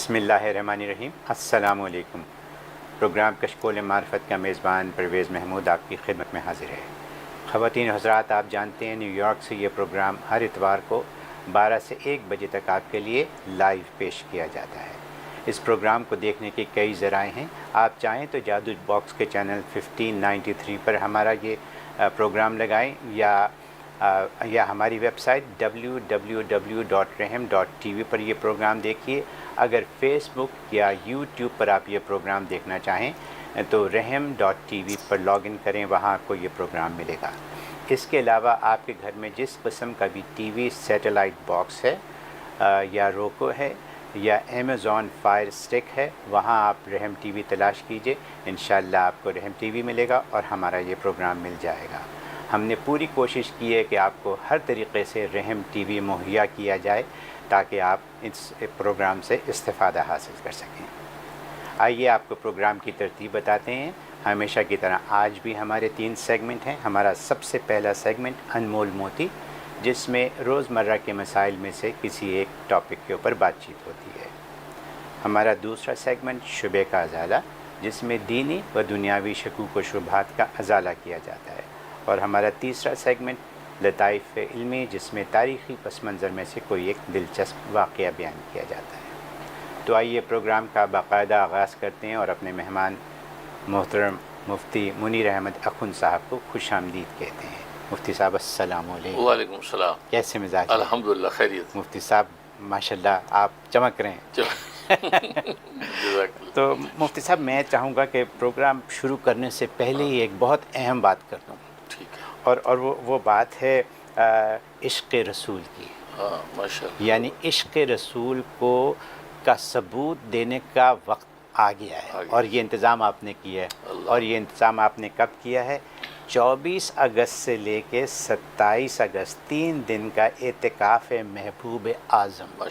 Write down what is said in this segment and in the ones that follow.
بسم اللہ الرحمن الرحیم۔ السلام علیکم۔ پروگرام کشکول معرفت کا میزبان پرویز محمود آپ کی خدمت میں حاضر ہے۔ خواتین و حضرات، آپ جانتے ہیں نیو یارک سے یہ پروگرام ہر اتوار کو 12 سے 1 بجے تک آپ کے لیے لائیو پیش کیا جاتا ہے۔ اس پروگرام کو دیکھنے کے کئی ذرائع ہیں۔ آپ چاہیں تو جادو باکس کے چینل 1593 پر ہمارا یہ پروگرام لگائیں یا ہماری ویب سائٹ www.rehm.tv پر یہ پروگرام دیکھیے۔ اگر فیس بک یا یوٹیوب پر آپ یہ پروگرام دیکھنا چاہیں تو rehm.tv پر لاگ ان کریں، وہاں آپ کو یہ پروگرام ملے گا۔ اس کے علاوہ آپ کے گھر میں جس قسم کا بھی ٹی وی سیٹلائٹ باکس ہے یا روکو ہے یا امیزون فائر اسٹک ہے، وہاں آپ رحم ٹی وی تلاش کیجئے، انشاءاللہ آپ کو رحم ٹی وی ملے گا اور ہمارا یہ پروگرام مل جائے گا۔ ہم نے پوری کوشش کی ہے کہ آپ کو ہر طریقے سے رحم ٹی وی مہیا کیا جائے تاکہ آپ اس پروگرام سے استفادہ حاصل کر سکیں۔ آئیے آپ کو پروگرام کی ترتیب بتاتے ہیں۔ ہمیشہ کی طرح آج بھی ہمارے 3 سیگمنٹ ہیں۔ ہمارا سب سے پہلا سیگمنٹ انمول موتی، جس میں روزمرہ کے مسائل میں سے کسی ایک ٹاپک کے اوپر بات چیت ہوتی ہے۔ ہمارا دوسرا سیگمنٹ شبے کا ازالہ، جس میں دینی و دنیاوی شکوک و شبہات کا ازالہ کیا جاتا ہے۔ اور ہمارا تیسرا سیگمنٹ لطائف علمی، جس میں تاریخی پس منظر میں سے کوئی ایک دلچسپ واقعہ بیان کیا جاتا ہے۔ تو آئیے پروگرام کا باقاعدہ آغاز کرتے ہیں اور اپنے مہمان محترم مفتی منیر احمد اخن صاحب کو خوش آمدید کہتے ہیں۔ مفتی صاحب السلام علیکم۔ وعلیکم السلام۔ کیسے مزاج ہیں؟ الحمدللہ خیریت۔ مفتی صاحب ماشاءاللہ آپ چمک رہے ہیں۔ جزاک اللہ۔ تو مفتی صاحب میں چاہوں گا کہ پروگرام شروع کرنے سے پہلے ہی ایک بہت اہم بات کر دوں، ٹھیک ہے۔ اور وہ بات ہے عشق رسول کی، ہاں ماشاء اللہ۔ یعنی عشق رسول کا ثبوت دینے کا وقت آ گیا ہے، اور یہ انتظام آپ نے کیا ہے۔ اور یہ انتظام آپ نے کب کیا ہے؟ 24 اگست سے لے کے 27 اگست 3 دن کا اعتکاف محبوب اعظم،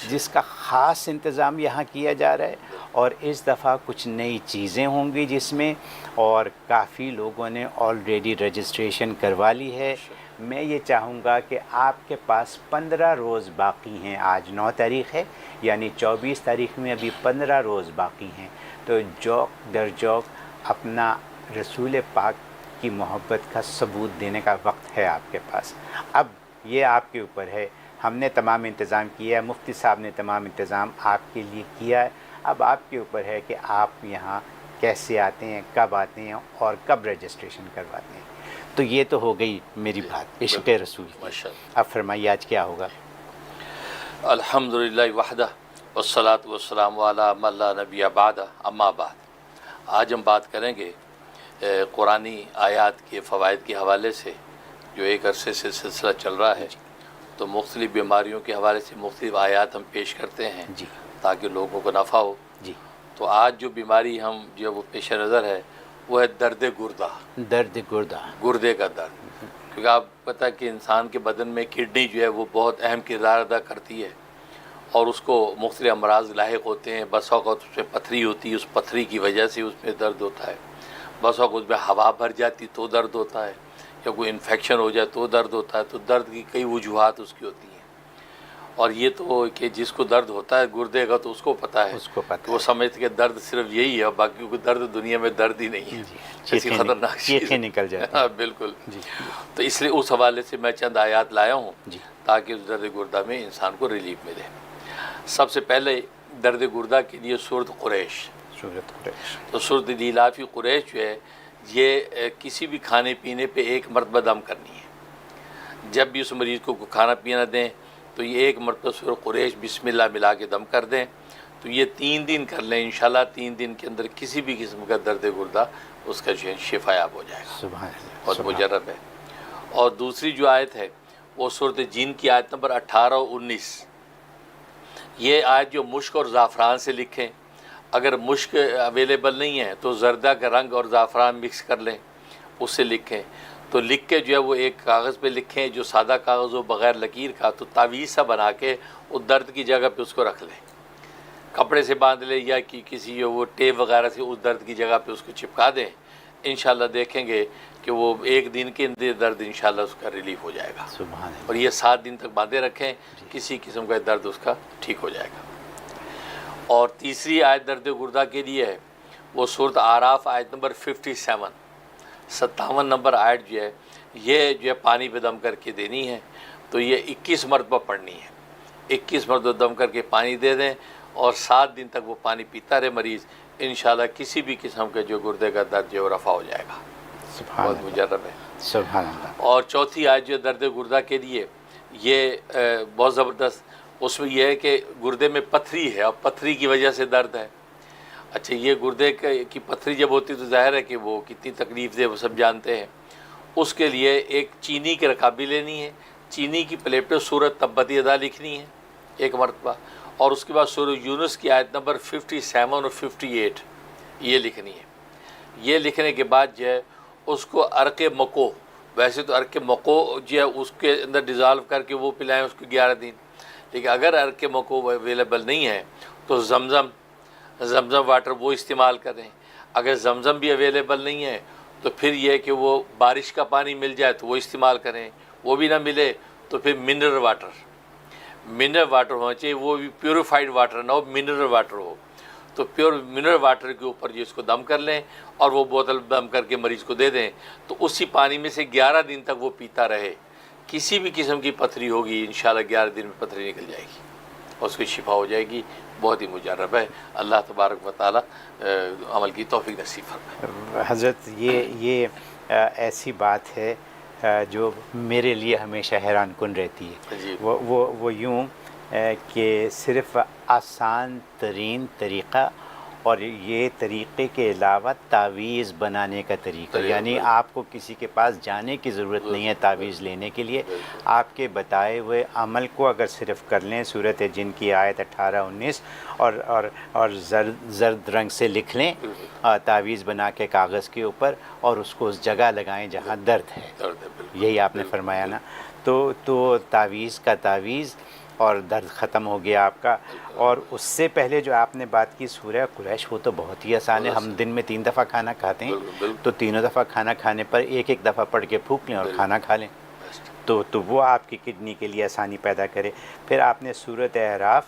جس کا خاص انتظام یہاں کیا جا رہا ہے۔ اور اس دفعہ کچھ نئی چیزیں ہوں گی جس میں، اور کافی لوگوں نے آلریڈی رجسٹریشن کروا لی ہے۔ میں یہ چاہوں گا کہ آپ کے پاس 15 روز باقی ہیں، آج 9 تاریخ ہے، یعنی 24 تاریخ میں ابھی 15 روز باقی ہیں۔ تو جوک در جوک اپنا رسول پاک کی محبت کا ثبوت دینے کا وقت ہے آپ کے پاس۔ اب یہ آپ کے اوپر ہے۔ ہم نے تمام انتظام کیا ہے، مفتی صاحب نے تمام انتظام آپ کے لیے کیا ہے۔ اب آپ کے اوپر ہے کہ آپ یہاں کیسے آتے ہیں، کب آتے ہیں اور کب رجسٹریشن کرواتے ہیں۔ تو یہ تو ہو گئی میری بات عشق رسول کی۔ اب فرمائیے آج کیا ہوگا؟ الحمدللہ وحدہ والصلاۃ والسلام علی من لا نبی بعدہ، اما بعد۔ آج ہم بات کریں گے قرآنی آیات کے فوائد کے حوالے سے، جو ایک عرصے سے سلسلہ چل رہا ہے۔ تو مختلف بیماریوں کے حوالے سے مختلف آیات ہم پیش کرتے ہیں تاکہ لوگوں کو نفع ہو۔ تو آج جو بیماری ہم جو وہ پیش نظر ہے وہ ہے درد گردہ۔ درد گردہ، گردے کا درد، کیونکہ آپ پتہ کہ انسان کے بدن میں کڈنی جو ہے وہ بہت اہم کردار ادا کرتی ہے، اور اس کو مختلف امراض لاحق ہوتے ہیں۔ بس اوقات اس میں پتھری ہوتی ہے، اس پتھری کی وجہ سے اس میں درد ہوتا ہے۔ بس اوقات اس میں ہوا بھر جاتی تو درد ہوتا ہے، یا کوئی انفیکشن ہو جائے تو درد ہوتا ہے۔ تو درد کی کئی وجوہات اس کی ہوتی ہیں، اور یہ تو کہ جس کو درد ہوتا ہے گردے کا تو اس کو پتہ ہے، کہ وہ سمجھتے کہ درد صرف یہی ہے، باقی کوئی درد دنیا میں درد ہی نہیں ہے، ایسی خطرناک چیز نکل جائے۔ ہاں بالکل۔ تو اس لیے اس حوالے سے میں چند آیات لایا ہوں تاکہ اس درد گردہ میں انسان کو ریلیف ملے۔ سب سے پہلے درد گردہ کے لیے سورۃ قریش۔ تو سورۃ لیلاف قریش جو ہے، یہ کسی بھی کھانے پینے پہ 1 مرتبہ دم کرنی ہے۔ جب بھی اس مریض کو کھانا پینا دیں تو یہ 1 مرتبہ سورۃ قریش بسم اللہ ملا کے دم کر دیں۔ تو یہ 3 دن کر لیں، انشاءاللہ 3 دن کے اندر کسی بھی قسم کا درد گردہ اس کا جو ہے شفا یاب ہو جائے گا۔ سبحان اللہ، بہت مجرب ہے۔ اور دوسری جو آیت ہے وہ سورۃ جن کی آیت نمبر 18 و 19۔ یہ آیت جو مشک اور زعفران سے لکھیں، اگر مشک اویلیبل نہیں ہے تو زردہ کا رنگ اور زعفران مکس کر لیں، اس سے لکھیں۔ تو لکھ کے جو ہے وہ ایک کاغذ پہ لکھیں، جو سادہ کاغذ ہو بغیر لکیر کا، تو تعویذ سا بنا کے وہ درد کی جگہ پہ اس کو رکھ لیں، کپڑے سے باندھ لیں یا کسی وہ ٹیپ وغیرہ سے اس درد کی جگہ پہ اس کو چپکا دیں۔ انشاءاللہ دیکھیں گے کہ وہ 1 دن کے اندر درد انشاءاللہ اس کا ریلیف ہو جائے گا۔ سبحان اللہ۔ اور یہ 7 دن تک باندھے رکھیں، کسی قسم کا درد اس کا ٹھیک ہو جائے گا۔ اور تیسری آیت درد گردہ کے لیے ہے، وہ سورۃ اعراف آیت نمبر 57 نمبر آیت جو ہے، یہ جو ہے پانی پہ دم کر کے دینی ہے، تو یہ 21 مرتبہ پڑھنی ہے، 21 مرتبہ دم کر کے پانی دے دیں اور 7 دن تک وہ پانی پیتا رہے مریض، انشاءاللہ کسی بھی قسم کے جو گردے کا درد جو رفع ہو جائے گا۔ سبحان بہت اللہ، مجرب ہے۔ سبحان اللہ۔ اور چوتھی آیت جو درد گردہ کے لیے، یہ بہت زبردست، اس میں یہ ہے کہ گردے میں پتھری ہے اور پتھری کی وجہ سے درد ہے۔ اچھا، یہ گردے کی پتھری جب ہوتی تو ظاہر ہے کہ وہ کتنی تکلیف دہ وہ سب جانتے ہیں۔ اس کے لیے ایک چینی کی رکابی لینی ہے، چینی کی پلیٹ پہ سورۃ تبت یدا لکھنی ہے 1 مرتبہ، اور اس کے بعد سورہ یونس کی آیت نمبر 57 اور 58 یہ لکھنی ہے۔ یہ لکھنے کے بعد جو ہے اس کو عرق مکو، ویسے تو عرق مکو جو ہے اس کے اندر ڈیزالو کر کے وہ پلائیں اس کو 11 دن، لیکن اگر عرق مکو اویلیبل نہیں ہے تو زمزم واٹر وہ استعمال کریں۔ اگر زمزم بھی اویلیبل نہیں ہے تو پھر یہ کہ وہ بارش کا پانی مل جائے تو وہ استعمال کریں، وہ بھی نہ ملے تو پھر منرل واٹر ہونا چاہیے، وہ بھی پیوریفائڈ واٹر نہ ہو، منرل واٹر ہو، تو پیور منرل واٹر کے اوپر جو اس کو دم کر لیں اور وہ بوتل دم کر کے مریض کو دے دیں، تو اسی پانی میں سے 11 دن تک وہ پیتا رہے۔ کسی بھی قسم کی پتھری ہوگی انشاءاللہ 11 دن میں پتھری نکل جائے گی اور اس کی شفا ہو جائے گی۔ بہت ہی مجرب ہے، اللہ تبارک و تعالی عمل کی توفیق نصیب فرمائے۔ حضرت یہ ایسی بات ہے جو میرے لیے ہمیشہ حیران کن رہتی ہے۔ جی، وہ یوں کہ صرف آسان ترین طریقہ اور یہ طریقے کے علاوہ تعویذ بنانے کا طریقہ، یعنی آپ کو کسی کے پاس جانے کی ضرورت نہیں ہے تعویذ لینے کے لیے، آپ کے بتائے ہوئے عمل کو اگر صرف کر لیں، سورۃ جن کی آیت 18-19 اور زرد رنگ سے لکھ لیں تعویذ بنا کے کاغذ کے اوپر، اور اس کو اس جگہ لگائیں جہاں درد ہے، یہی آپ نے فرمایا نا، تو تعویذ کا تعویذ اور درد ختم ہو گیا آپ کا۔ اور اس سے پہلے جو آپ نے بات کی سورہ قریش، وہ تو بہت ہی آسان ہے، ہم دن میں 3 دفعہ کھانا کھاتے ہیں، تو تینوں دفعہ کھانا کھانے پر ایک دفعہ پڑھ کے پھونک لیں اور کھانا کھا لیں، تو وہ آپ کی کڈنی کے لیے آسانی پیدا کرے۔ پھر آپ نے سورۃ اعراف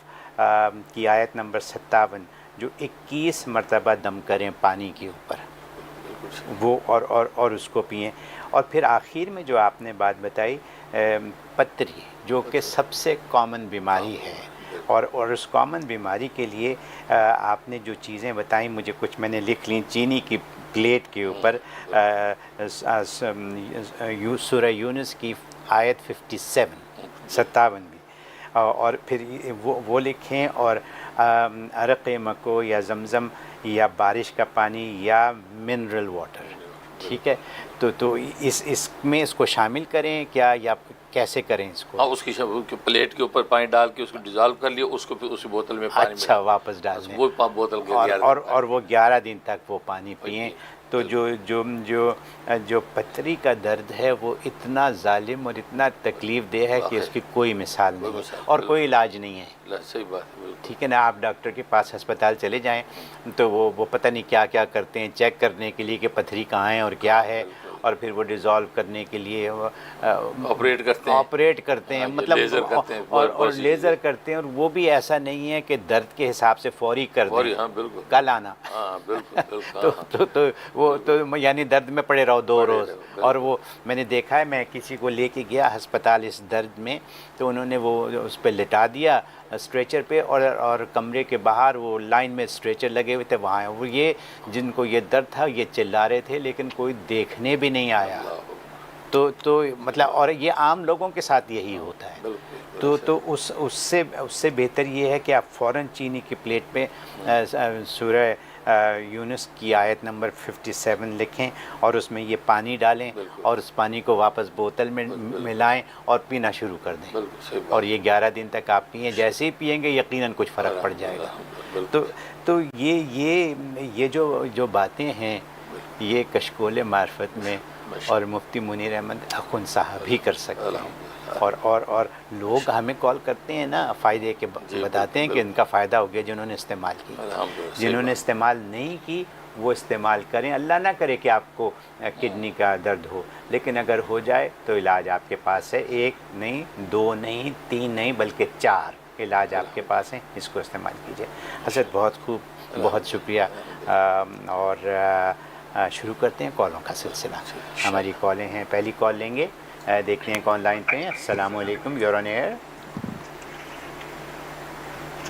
کی آیت نمبر 57 جو 21 مرتبہ دم کریں پانی کے اوپر، وہ اور اس کو پئیں۔ اور پھر آخر میں جو آپ نے بات بتائی پتری، جو کہ سب سے کامن بیماری ہے، اور اس کامن بیماری کے لیے آپ نے جو چیزیں بتائیں، مجھے کچھ میں نے لکھ لیں، چینی کی پلیٹ کے اوپر سورہ یونس کی آیت 57 بھی، اور پھر وہ لکھیں، اور عرق مکو یا زمزم یا بارش کا پانی یا منرل واٹر، ٹھیک ہے، تو اس میں اس کو شامل کریں کیا، یا کیسے کریں اس کو؟ ہاں، اس کی پلیٹ کے اوپر پانی ڈال کے اس کو ڈیزالو کر لیا، اس کو پھر اسی بوتل میں پانی اچھا، واپس ڈال دیں، وہ بوتل کے اور وہ 11 دن تک وہ پانی پئیں۔ تو جو پتھری کا درد ہے وہ اتنا ظالم اور اتنا تکلیف دہ ہے کہ اس کی کوئی مثال نہیں اور کوئی علاج نہیں ہے۔ صحیح بات ہے، ٹھیک ہے نا، آپ ڈاکٹر کے پاس ہسپتال چلے جائیں تو وہ پتہ نہیں کیا کیا کرتے ہیں چیک کرنے کے لیے کہ پتھری کہاں ہے اور کیا ہے، اور پھر وہ ڈیزالو کرنے کے لیے آپریٹ کرتے ہیں، مطلب اور لیزر کرتے ہیں، اور وہ بھی ایسا نہیں ہے کہ درد کے حساب سے فوری کر دیں، کل آنا، تو یعنی درد میں پڑے رہو 2 روز۔ اور وہ میں نے دیکھا ہے، میں کسی کو لے کے گیا ہسپتال اس درد میں، تو انہوں نے وہ اس پہ لٹا دیا اسٹریچر پہ، اور کمرے کے باہر وہ لائن میں اسٹریچر لگے ہوئے تھے، وہاں وہ یہ جن کو یہ درد تھا یہ چلا رہے تھے، لیکن کوئی دیکھنے بھی نہیں آیا۔ تو مطلب، اور یہ عام لوگوں کے ساتھ یہی ہوتا ہے، تو اس سے بہتر یہ ہے کہ آپ فوراً چینی کی پلیٹ پہ سورہ یونس کی آیت نمبر 57 لکھیں اور اس میں یہ پانی ڈالیں اور اس پانی کو واپس بوتل میں ملائیں اور پینا شروع کر دیں، اور یہ 11 دن تک آپ پئیں، جیسے ہی پئیں گے یقیناً کچھ فرق پڑ جائے گا۔ تو یہ جو باتیں ہیں یہ کشکول معرفت میں اور مفتی منیر احمد اخوند صاحب ہی کر سکتے ہیں، اور لوگ ہمیں کال کرتے ہیں نا، فائدے کے بتاتے ہیں کہ ان کا فائدہ ہو گیا جنہوں نے استعمال کی، جنہوں نے استعمال نہیں کی وہ استعمال کریں۔ اللہ نہ کرے کہ آپ کو کڈنی کا درد ہو، لیکن اگر ہو جائے تو علاج آپ کے پاس ہے، 1 نہیں، 2 نہیں، 3 نہیں، بلکہ 4 علاج آپ کے پاس ہیں، اس کو استعمال کیجیے۔ حضرت بہت خوب، بہت شکریہ۔ اور شروع کرتے ہیں کالوں کا سلسلہ۔ ہماری کالیں ہیں، پہلی کال لیں گے، دیکھتے ہیں کون لائن پہ ہیں۔ السلام علیکم، یور آن ایئر۔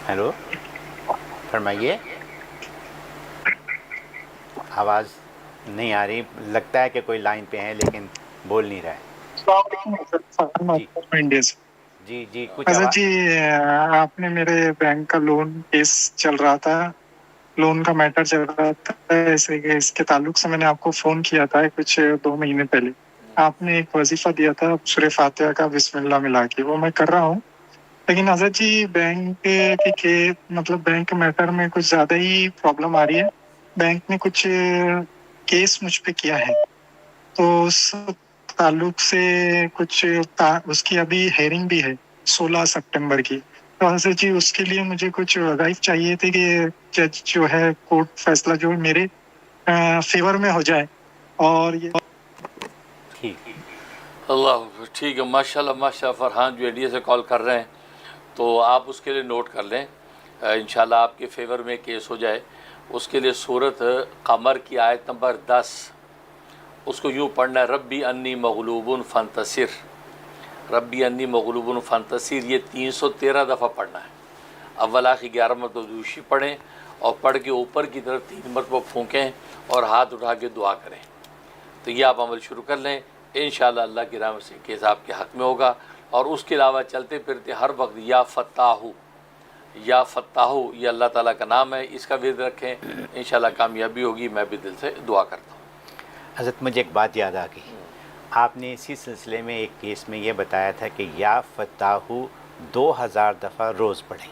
ہیلو، فرمائیے۔ آواز نہیں آ رہی، لگتا ہے کہ کوئی لائن پہ ہیں لیکن بول نہیں رہا ہے۔ انڈیا سے جی جی، کچھ حضرت آواز۔ جی، آپ نے میرے بینک کا لون کیس چل رہا تھا، لون کا میٹر چل رہا تھا، ایسے کہ اس کے تعلق سے میں نے آپ کو فون کیا تھا کچھ 2 مہینے پہلے۔ آپ نے ایک وظیفہ دیا تھا سورہ فاتحہ کا بسم اللہ ملا کے، وہ میں کر رہا ہوں، لیکن حضرت جی بینک کے مطلب بینک میٹر میں کچھ زیادہ ہی پرابلم آ رہی ہے۔ بینک نے کچھ کیس مجھ پہ کیا ہے، تو اس تعلق سے کچھ اس کی ابھی ہیئرنگ بھی ہے 16 سپٹمبر کی۔ تو حضرت جی اس کے لیے مجھے کچھ وظائف چاہیے تھے کہ جج جو ہے کورٹ فیصلہ جو میرے فیور میں ہو جائے، اور یہ ٹھیک۔ اللہ ٹھیک ہے، ماشاء اللہ ماشاء اللہ۔ فرحان جو انڈیا سے کال کر رہے ہیں تو آپ اس کے لیے نوٹ کر لیں، انشاءاللہ آپ کے فیور میں کیس ہو جائے۔ اس کے لیے سورۃ قمر کی آیت نمبر 10، اس کو یوں پڑھنا ہے، ربی انی مغلوب فانتصر، ربی انی مغلوب فانتصر، یہ 313 دفعہ پڑھنا ہے۔ اول آخر 11 مرتبہ دوشی پڑھیں، اور پڑھ کے اوپر کی طرف 3 مرتبہ پھونکیں اور ہاتھ اٹھا کے دعا کریں۔ تو یہ آپ عمل شروع کر لیں، انشاءاللہ اللہ کی رحمت سے کیس آپ کے حق میں ہوگا۔ اور اس کے علاوہ چلتے پھرتے ہر وقت یا فتاحو، یا فتاحو، یہ اللہ تعالیٰ کا نام ہے، اس کا ورد رکھیں، انشاءاللہ کامیابی ہوگی۔ میں بھی دل سے دعا کرتا ہوں۔ حضرت مجھے ایک بات یاد آ گئی، آپ نے اسی سلسلے میں ایک کیس میں یہ بتایا تھا کہ یا فتاحو 2000 دفعہ روز پڑھیں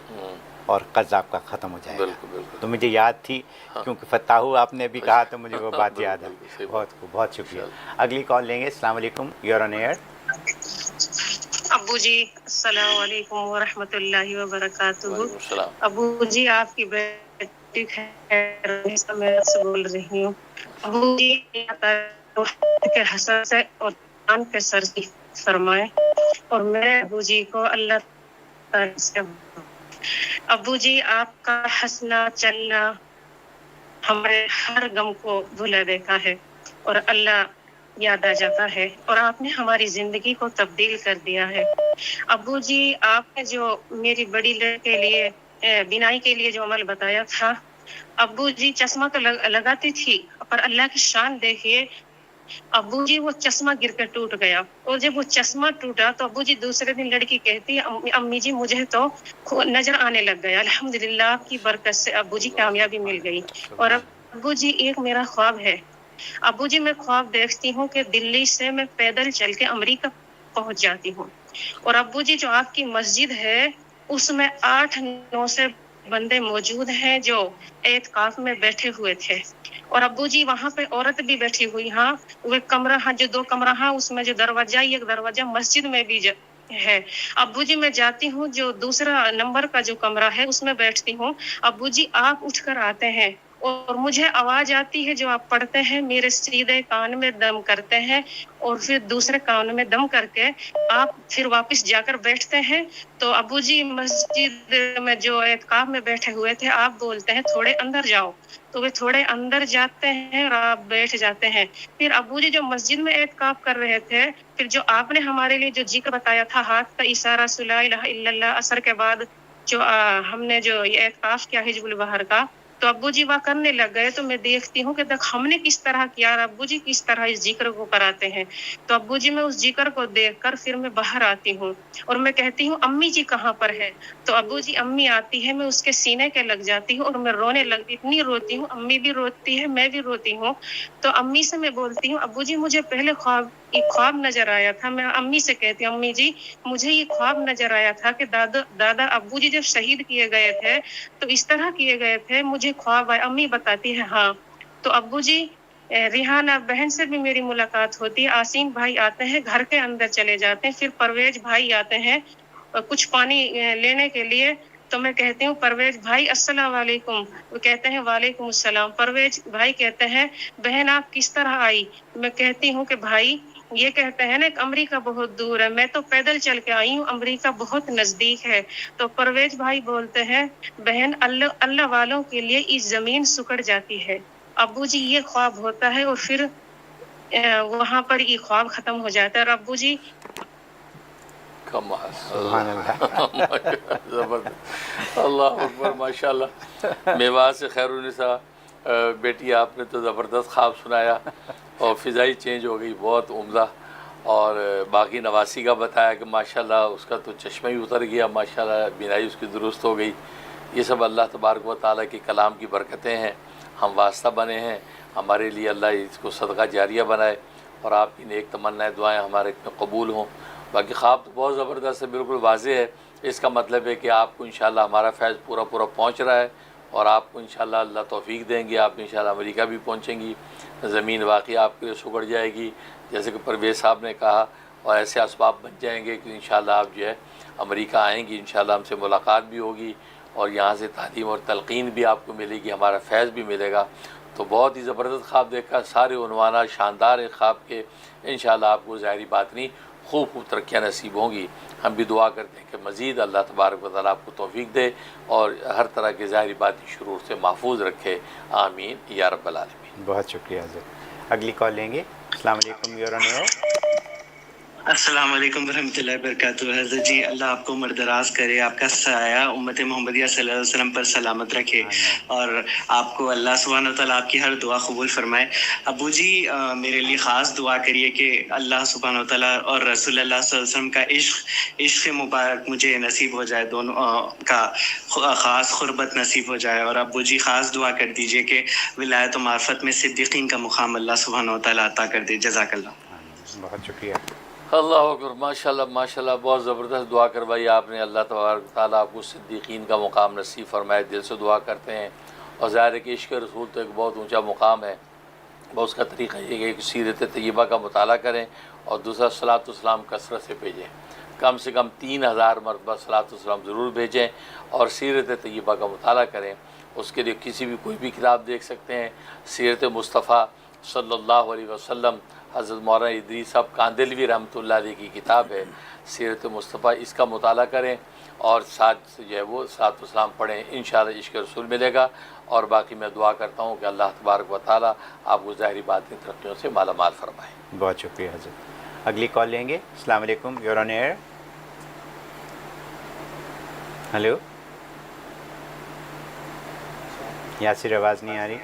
اور قرض آپ کا ختم ہو جائے گا۔ بالکل بالکل، تو مجھے یاد تھی، کیونکہ فتاحو آپ نے بھی کہا تو مجھے وہ بات یاد ہے۔ بالکل صحیح بات۔ بہت خوب، بہت شکریہ۔ اگلی کال لیں گے۔ السلام علیکم، یور آن ایئر۔ ابو جی السلام علیکم ورحمۃ اللہ وبرکاتہ۔ وعلیکم السلام۔ ابو جی آپ کی بیٹی خیر سے بول رہی ہوں۔ ابو جی کے حسن سے اور قرآن کے سر سے فرمائے، اور میں ابو جی کو اللہ تعالی سے، ابو جی آپ کا ہنسنا چلنا ہمارے ہر غم کو بھلا دیتا ہے اور اللہ یاد آ جاتا ہے، اور آپ نے ہماری زندگی کو تبدیل کر دیا ہے۔ ابو جی آپ نے جو میری بڑی لڑکی کے لیے بینائی کے لیے جو عمل بتایا تھا، ابو جی چشمہ تو لگاتی تھی، پر اللہ کی شان دیکھیے ابو جی وہ چشمہ گر کر ٹوٹ گیا، اور جب وہ چشمہ ٹوٹا تو ابو جی دوسرے دن لڑکی کہتی ہے امی جی مجھے تو نظر آنے لگ گیا، الحمدللہ آپ کی برکت سے ابو جی کامیابی مل گئی۔ اور ابو جی ایک میرا خواب ہے، ابو جی میں خواب دیکھتی ہوں کہ دلی سے میں پیدل چل کے امریکہ پہنچ جاتی ہوں، اور ابو جی جو آپ کی مسجد ہے اس میں 8-9 سے بندے موجود ہیں جو اعتکاف میں بیٹھے ہوئے تھے، اور ابو جی وہاں پہ عورت بھی بیٹھی ہوئی، ہاں وہ کمرہ، ہاں جو 2 کمرہ، ہاں اس میں جو دروازہ، ایک دروازہ مسجد میں بھی ہے۔ ابو جی میں جاتی ہوں جو دوسرا نمبر کا جو کمرہ ہے اس میں بیٹھتی ہوں، ابو جی آپ اٹھ کر آتے ہیں اور مجھے آواز آتی ہے جو آپ پڑھتے ہیں، میرے سیدھے کان میں دم کرتے ہیں اور پھر دوسرے کان میں دم کر کے آپ پھر واپس جا کر بیٹھتے ہیں۔ تو ابو جی مسجد میں جو اعتکاف میں بیٹھے ہوئے تھے آپ بولتے ہیں تھوڑے اندر جاؤ، تو وہ تھوڑے اندر جاتے ہیں اور آپ بیٹھ جاتے ہیں۔ پھر ابو جی جو مسجد میں اعتکاف کر رہے تھے، پھر جو آپ نے ہمارے لیے جو ذکر بتایا تھا ہاتھ کا اشارہ لا الہ الا اللہ، عصر کے بعد جو ہم نے جو یہ اعتکاف کیا حزب البحر کا، تو ابو جی وہ کرنے لگ گئے، تو میں دیکھتی ہوں کہ ہم نے کس طرح کیا اور ابو جی کس طرح اس ذکر کو کراتے ہیں۔ تو ابو جی میں اس ذکر کو دیکھ کر پھر میں باہر آتی ہوں اور میں کہتی ہوں امی جی کہاں پر ہے، تو ابو جی امی آتی ہے، میں اس کے سینے کے لگ جاتی ہوں اور میں رونے لگتی، اتنی روتی ہوں، امی بھی روتی ہے، میں بھی روتی ہوں۔ تو امی سے میں بولتی ہوں ابو جی مجھے پہلے خواب نظر آیا تھا، میں امی سے کہتی ہوں امی جی مجھے یہ خواب نظر آیا تھا کہ دادا ابو جی جب شہید کیے گئے تھے تو اس طرح کیے گئے تھے، مجھے خواب آئے۔ امی بتاتی ہے ہاں، تو ابو جی ریحانہ بہن سے بھی میری ملاقات ہوتی ہے، آسین بھائی آتے ہیں گھر کے اندر چلے جاتے ہیں، پھر پرویز بھائی آتے ہیں کچھ پانی لینے کے لیے، تو میں کہتی ہوں پرویز بھائی السلام علیکم، وہ کہتے ہیں وعلیکم السلام۔ پرویز بھائی کہتے ہیں بہن آپ کس طرح آئی، میں کہتی ہوں کہ بھائی یہ کہتے ہیں نا کہ امریکہ بہت دور ہے, میں تو پیدل چل کے آئی ہوں, امریکہ بہت نزدیک ہے. تو پرویز بھائی بولتے ہیں بہن اللہ والوں کے لیے اس زمین سکڑ جاتی ہے. ابو جی یہ خواب ہوتا ہے اور پھر وہاں پر یہ خواب ختم ہو جاتا ہے. اور ابو جی کمال, سبحان اللہ. زبردست, اللہ اکبر, ماشاء اللہ. میوات سے خیر النساء بیٹی, آپ نے تو زبردست خواب سنایا اور فضائی چینج ہو گئی, بہت عمدہ. اور باقی نواسی کا بتایا کہ ماشاءاللہ اس کا تو چشمہ ہی اتر گیا, ماشاءاللہ بینائی اس کی درست ہو گئی. یہ سب اللہ تبارک و تعالیٰ کے کلام کی برکتیں ہیں. ہم واسطہ بنے ہیں, ہمارے لیے اللہ اس کو صدقہ جاریہ بنائے اور آپ کی نیک تمنائیں دعائیں ہمارے قبول ہوں. باقی خواب تو بہت زبردست ہے, بالکل واضح ہے. اس کا مطلب ہے کہ آپ کو انشاءاللہ ہمارا فیض پورا پہنچ رہا ہے اور آپ کو انشاءاللہ اللہ توفیق دیں گے. آپ انشاءاللہ امریکہ بھی پہنچیں گی, زمین واقعی آپ کے لیے سکڑ جائے گی جیسے کہ پرویز صاحب نے کہا, اور ایسے اسباب بن جائیں گے کہ انشاءاللہ آپ جو ہے امریکہ آئیں گی, انشاءاللہ ہم سے ملاقات بھی ہوگی اور یہاں سے تعلیم اور تلقین بھی آپ کو ملے گی, ہمارا فیض بھی ملے گا. تو بہت ہی زبردست خواب دیکھا, سارے عنوانات شاندار ہیں خواب کے. انشاءاللہ آپ کو ظاہری بات خوب ترقیاں نصیب ہوں گی. ہم بھی دعا کرتے ہیں کہ مزید اللہ تبارک و تعالیٰ آپ کو توفیق دے اور ہر طرح کے ظاہری باطنی شرور سے محفوظ رکھے, آمین یا رب العالمین. بہت شکریہ حضرت. اگلی کال لیں گے. السلام علیکم, یور آن ایئر. السلام علیکم ورحمۃ اللہ وبرکاتہ. حضرت جی اللہ آپ کو عمر دراز کرے, آپ کا سایہ امت محمدیہ صلی اللہ علیہ وسلم پر سلامت رکھے اور آپ کو اللہ سبحانہ وتعالیٰ آپ کی ہر دعا قبول فرمائے. ابو جی میرے لیے خاص دعا کریے کہ اللہ سبحانہ وتعالیٰ اور رسول اللہ صلی اللہ علیہ وسلم کا عشق مبارک مجھے نصیب ہو جائے, دونوں کا خاص قربت نصیب ہو جائے. اور ابو جی خاص دعا کر دیجئے کہ ولایت و معرفت میں صدیقین کا مقام اللہ سبحانہ وتعالیٰ عطا کر دے. جزاک اللہ. بہت شکریہ. اللہ اکبر, ماشاءاللہ ماشاءاللہ, بہت زبردست دعا کروائی آپ نے. اللہ تبارک تعالیٰ آپ کو صدیقین کا مقام نصیب فرمائے, دل سے دعا کرتے ہیں. اور ظاہر ہے کہ عشق رسول تو ایک بہت اونچا مقام ہے. بہت اس کا طریقہ یہ ہے کہ سیرت طیبہ کا مطالعہ کریں اور دوسرا صلاۃ والسلام کثرت سے بھیجیں. کم سے کم 3000 مرتبہ صلاۃ والسلام ضرور بھیجیں اور سیرت طیبہ کا مطالعہ کریں. اس کے لیے کسی بھی کوئی بھی کتاب دیکھ سکتے ہیں. سیرت مصطفیٰ صلی اللہ علیہ وسلم, حضرت مولانا ادریس صاحب کاندلوی رحمۃ اللہ علیہ کی کتاب ہے سیرت مصطفیٰ, اس کا مطالعہ کریں اور ساتھ جو ہے وہ صلاۃ والسلام پڑھیں. انشاءاللہ عشق رسول ملے گا. اور باقی میں دعا کرتا ہوں کہ اللہ تبارک و تعالیٰ آپ کو ظاہری باطنی ترقیوں سے مالا مال فرمائے. بہت شکریہ حضرت. اگلی کال لیں گے. السلام علیکم, you're on air. Hello, Yasir آواز نہیں آ رہی.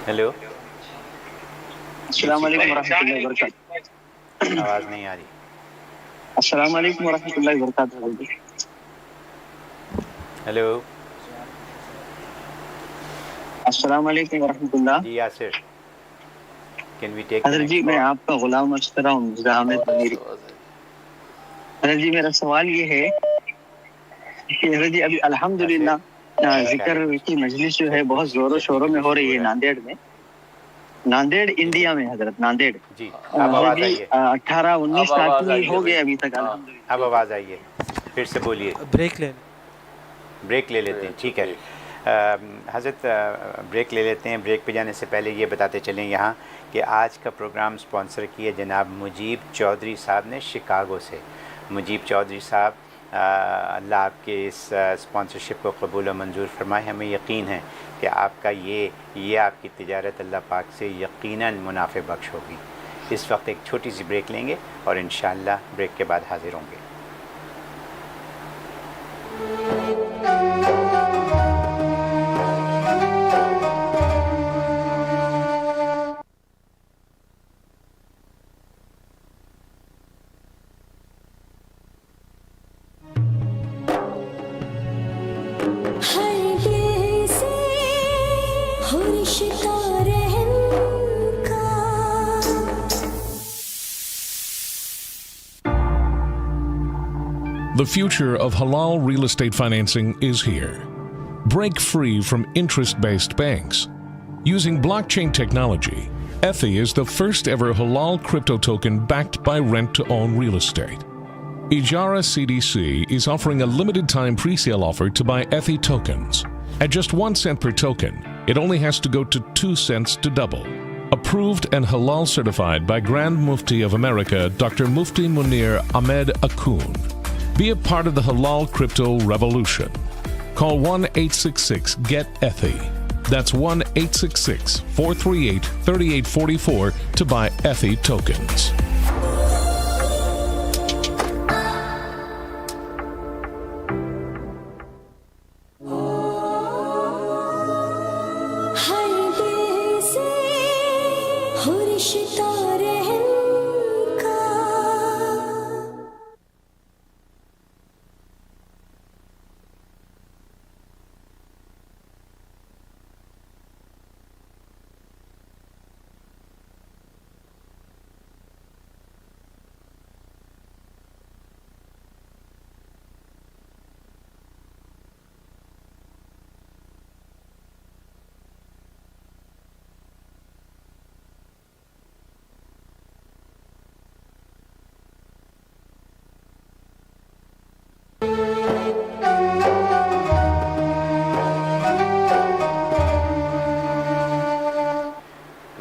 ہیلو, السلام علیکم ورحمۃ اللہ وبرکاتہ. آواز نہیں آ رہی. السلام علیکم ورحمۃ اللہ وبرکاتہ. ہیلو, السلام علیکم ورحمۃ اللہ. جی یاسر, کین وی ٹیک. حضرت جی میں آپ کا غلام اشترا ہوں, مرزا حامد منیری. حضرت جی میرا سوال یہ ہے کہ حضرت جی ابھی الحمدللہ ذکر کی مجلس جو ہے بہت زور و شوروں میں ہو رہی ہے ناندیڑ میں, ناندیڑ انڈیا میں. حضرت ناندیڑ جی, اب آواز آئیے. 18-19 سال ہو گئے ابھی تک. اب آواز آئیے, پھر سے بولیے. بریک لے لیتے ہیں, ٹھیک ہے. حضرت بریک لے لیتے ہیں. بریک پہ جانے سے پہلے یہ بتاتے چلیں یہاں کہ آج کا پروگرام سپانسر کیے جناب مجیب چودھری صاحب نے شکاگو سے. مجیب چودھری صاحب, اللہ آپ کے اس سپانسرشپ کو قبول و منظور فرمائے. ہمیں یقین ہے کہ آپ کا یہ آپ کی تجارت اللہ پاک سے یقیناً منافع بخش ہوگی. اس وقت ایک چھوٹی سی بریک لیں گے اور انشاءاللہ بریک کے بعد حاضر ہوں گے. The future of halal real estate financing is here. Break free from interest-based banks. Using blockchain technology, Ethi is the first ever halal crypto token backed by rent-to-own real estate. Ijara CDC is offering a limited time pre-sale offer to buy Ethi tokens. At just 1 cent per token, it only has to go to 2 cents to double. Approved and halal certified by Grand Mufti of America, Dr. Mufti Munir Ahmed Akun. Be a part of the halal crypto revolution. Call 1-866-GET-ETHI. That's 1-866-438-3844 to buy ETHI tokens.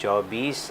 24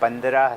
15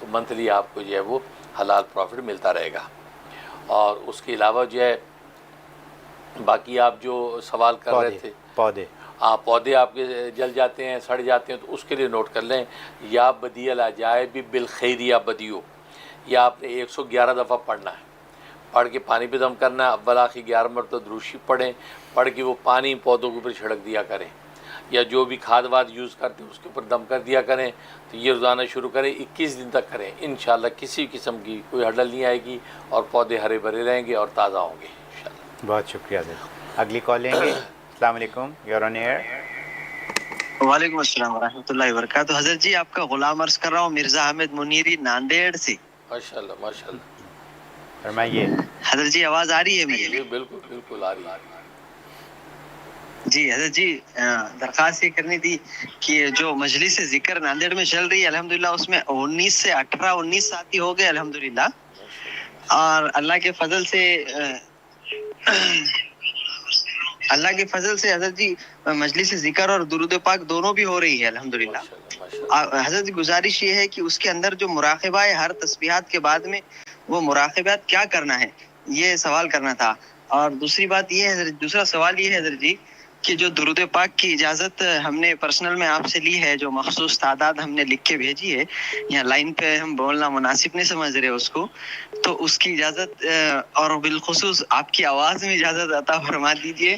تو monthly آپ کو جو ہے وہ حلال profit ملتا رہے گا. اور اس کے علاوہ جو ہے باقی آپ جو سوال کر رہے تھے پودے آپ کے جل جاتے ہیں سڑ جاتے ہیں تو اس کے لیے نوٹ کر لیں یا بدی العجائب بالخیر یا بدیو، یا آپ نے 111 دفعہ پڑھنا ہے، پڑھ کے پانی پہ دم کرنا ہے. اول آخر 11 مرتبہ درود شریف پڑھیں، پڑھ کے وہ پانی پودوں کے اوپر چھڑک دیا کریں، یا جو بھی کھاد واد یوز کرتے ہیں اس کے اوپر دم کر دیا کریں. تو یہ روزانہ شروع کریں، 21 دن تک کریں. انشاءاللہ کسی قسم کی کوئی ہڈل نہیں آئے گی اور پودے ہرے بھرے رہیں گے اور تازہ ہوں گے انشاءاللہ. بہت شکریہ حضرت. اگلی کال لیں گے. السلام علیکم، یور آن ایئر. وعلیکم السلام ورحمۃ اللہ وبرکاتہ. حضرت جی آپ کا غلام عرض کر رہا ہوں، مرزا احمد منیری ناندیڑ سے. ماشاءاللہ ماشاءاللہ. فرمائیے. حضرت جی آواز آ رہی ہے میری؟ جی بالکل بالکل آ رہی ہے. جی حضرت جی درخواست یہ کرنی تھی کہ جو مجلس ذکر ناندیڑ میں چل رہی ہے الحمدللہ اس میں 19 سے 19 ساتھی ہو گئے الحمدللہ، اور اللہ کے فضل سے حضرت جی مجلس ذکر اور درود پاک دونوں بھی ہو رہی ہے الحمدللہ. حضرت جی گزارش یہ ہے کہ اس کے اندر جو مراقبہ ہے ہر تسبیحات کے بعد میں، وہ مراقبات کیا کرنا ہے، یہ سوال کرنا تھا. اور دوسری بات یہ ہے، دوسرا سوال یہ ہے حضرت جی کہ جو درود پاک کی اجازت ہم نے پرسنل میں آپ سے لی ہے، جو مخصوص تعداد ہم نے لکھ کے بھیجی ہے، یا لائن پہ ہم بولنا مناسب نہیں سمجھ رہے اس کو، تو اس کی اجازت اور بالخصوص آپ کی آواز میں اجازت عطا فرما دیجیے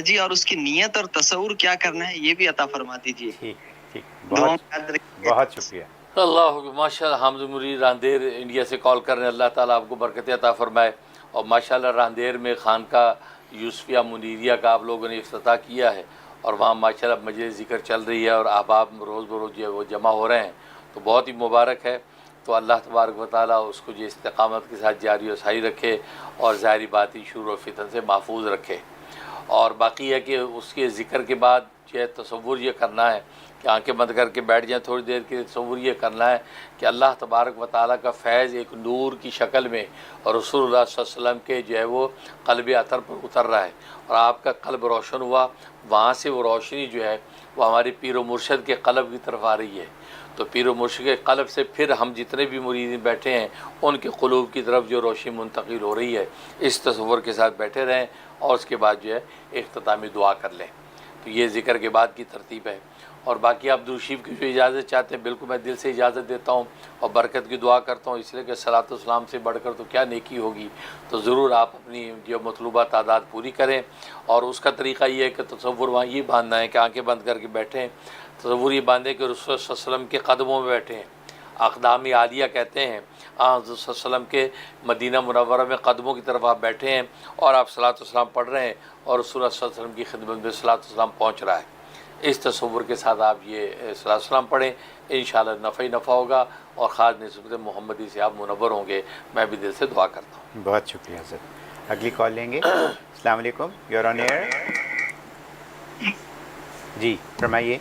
جی، اور اس کی نیت اور تصور کیا کرنا ہے یہ بھی عطا فرما دیجیے. ٹھیک بہت شکریہ. اللہ ماشاءاللہ. حامد منیر راندیر انڈیا سے کال کر رہے ہیں. اللہ تعالیٰ آپ کو برکت عطا فرمائے. اور ماشاءاللہ راندیر میں خانقاہ یوسفیہ منیریہ کا آپ لوگوں نے افتتاح کیا ہے، اور وہاں ماشاءاللہ مجلس ذکر چل رہی ہے اور احباب روز بروز جو ہے وہ جمع ہو رہے ہیں، تو بہت ہی مبارک ہے. تو اللہ تبارک و تعالیٰ اس کو جو استقامت کے ساتھ جاری و ساری رکھے اور ظاہری باطنی شرور و فتن سے محفوظ رکھے. اور باقی ہے کہ اس کے ذکر کے بعد جو ہے تصور یہ کرنا ہے کہ آنکھیں بند کر کے بیٹھ جائیں تھوڑی دیر کے لیے. تصور یہ کرنا ہے کہ اللہ تبارک و تعالیٰ کا فیض ایک نور کی شکل میں اور رسول اللہ صلی اللہ علیہ وسلم کے جو ہے وہ قلب اطہر پر اتر رہا ہے، اور آپ کا قلب روشن ہوا، وہاں سے وہ روشنی جو ہے وہ ہماری پیر و مرشد کے قلب کی طرف آ رہی ہے. تو پیر و مرشد کے قلب سے پھر ہم جتنے بھی مریدین بیٹھے ہیں ان کے قلوب کی طرف جو روشنی منتقل ہو رہی ہے، اس تصور کے ساتھ بیٹھے رہیں اور اس کے بعد جو ہے اختتامی دعا کر لیں. تو یہ ذکر کے بعد کی ترتیب ہے. اور باقی آپ درود شریف کی جو اجازت چاہتے ہیں بالکل میں دل سے اجازت دیتا ہوں اور برکت کی دعا کرتا ہوں، اس لیے کہ صلاۃ والسلام سے بڑھ کر تو کیا نیکی ہوگی. تو ضرور آپ اپنی جو مطلوبہ تعداد پوری کریں. اور اس کا طریقہ یہ ہے کہ تصور وہاں یہ باندھنا ہے کہ آنکھیں بند کر کے بیٹھیں. تصور یہ باندھیں کہ رسول صلی اللہ علیہ وسلم کے قدموں میں بیٹھیں. اقدام عالیہ کہتے ہیں، حضرت صلی اللہ علیہ وسلم کے مدینہ منورہ میں قدموں کی طرف آپ بیٹھے ہیں اور آپ صلاۃ والسلام پڑھ رہے ہیں اور رسول اللہ صلی اللہ علیہ وسلم کی خدمت میں صلاۃ والسلام پہنچ رہا ہے. اس تصور کے ساتھ آپ یہ صلاۃ والسلام پڑھیں، انشاءاللہ نفع ہی نفع ہوگا اور خاص نسبت محمدی سے آپ منور ہوں گے. میں بھی دل سے دعا کرتا ہوں. بہت شکریہ حضرت. اگلی کال لیں گے. السلام علیکم، یور آن ایئر. جی فرمائیے.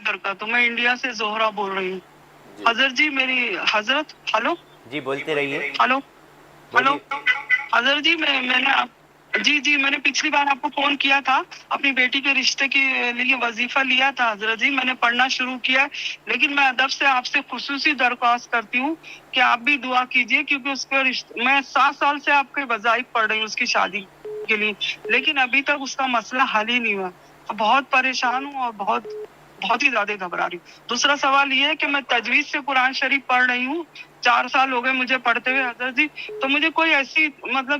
برکاتہ. میں انڈیا سے زہرا بول رہی ہوں. حضرت جی میری حضرت ہلو جی بولتے رہیے. ہلو حضرت جی میں نے میں نے پچھلی بار آپ کو فون کیا تھا، اپنی بیٹی کے رشتے کے لیے وظیفہ لیا تھا. حضرت جی میں نے پڑھنا شروع کیا، لیکن میں ادب سے آپ سے خصوصی درخواست کرتی ہوں کہ آپ بھی دعا کیجیے، کیونکہ اس کے میں 7 سال سے آپ کے وظائف پڑھ رہی ہوں اس کی شادی کے لیے، لیکن ابھی تک اس کا مسئلہ حل ہی نہیں ہوا. بہت پریشان ہوں اور بہت ہی زیادہ گھبرا رہی ہوں. دوسرا سوال یہ ہے کہ میں تجوید سے قرآن شریف پڑھ رہی ہوں، 4 سال ہو گئے مجھے پڑھتے ہوئے. حضرت جی تو مجھے کوئی ایسی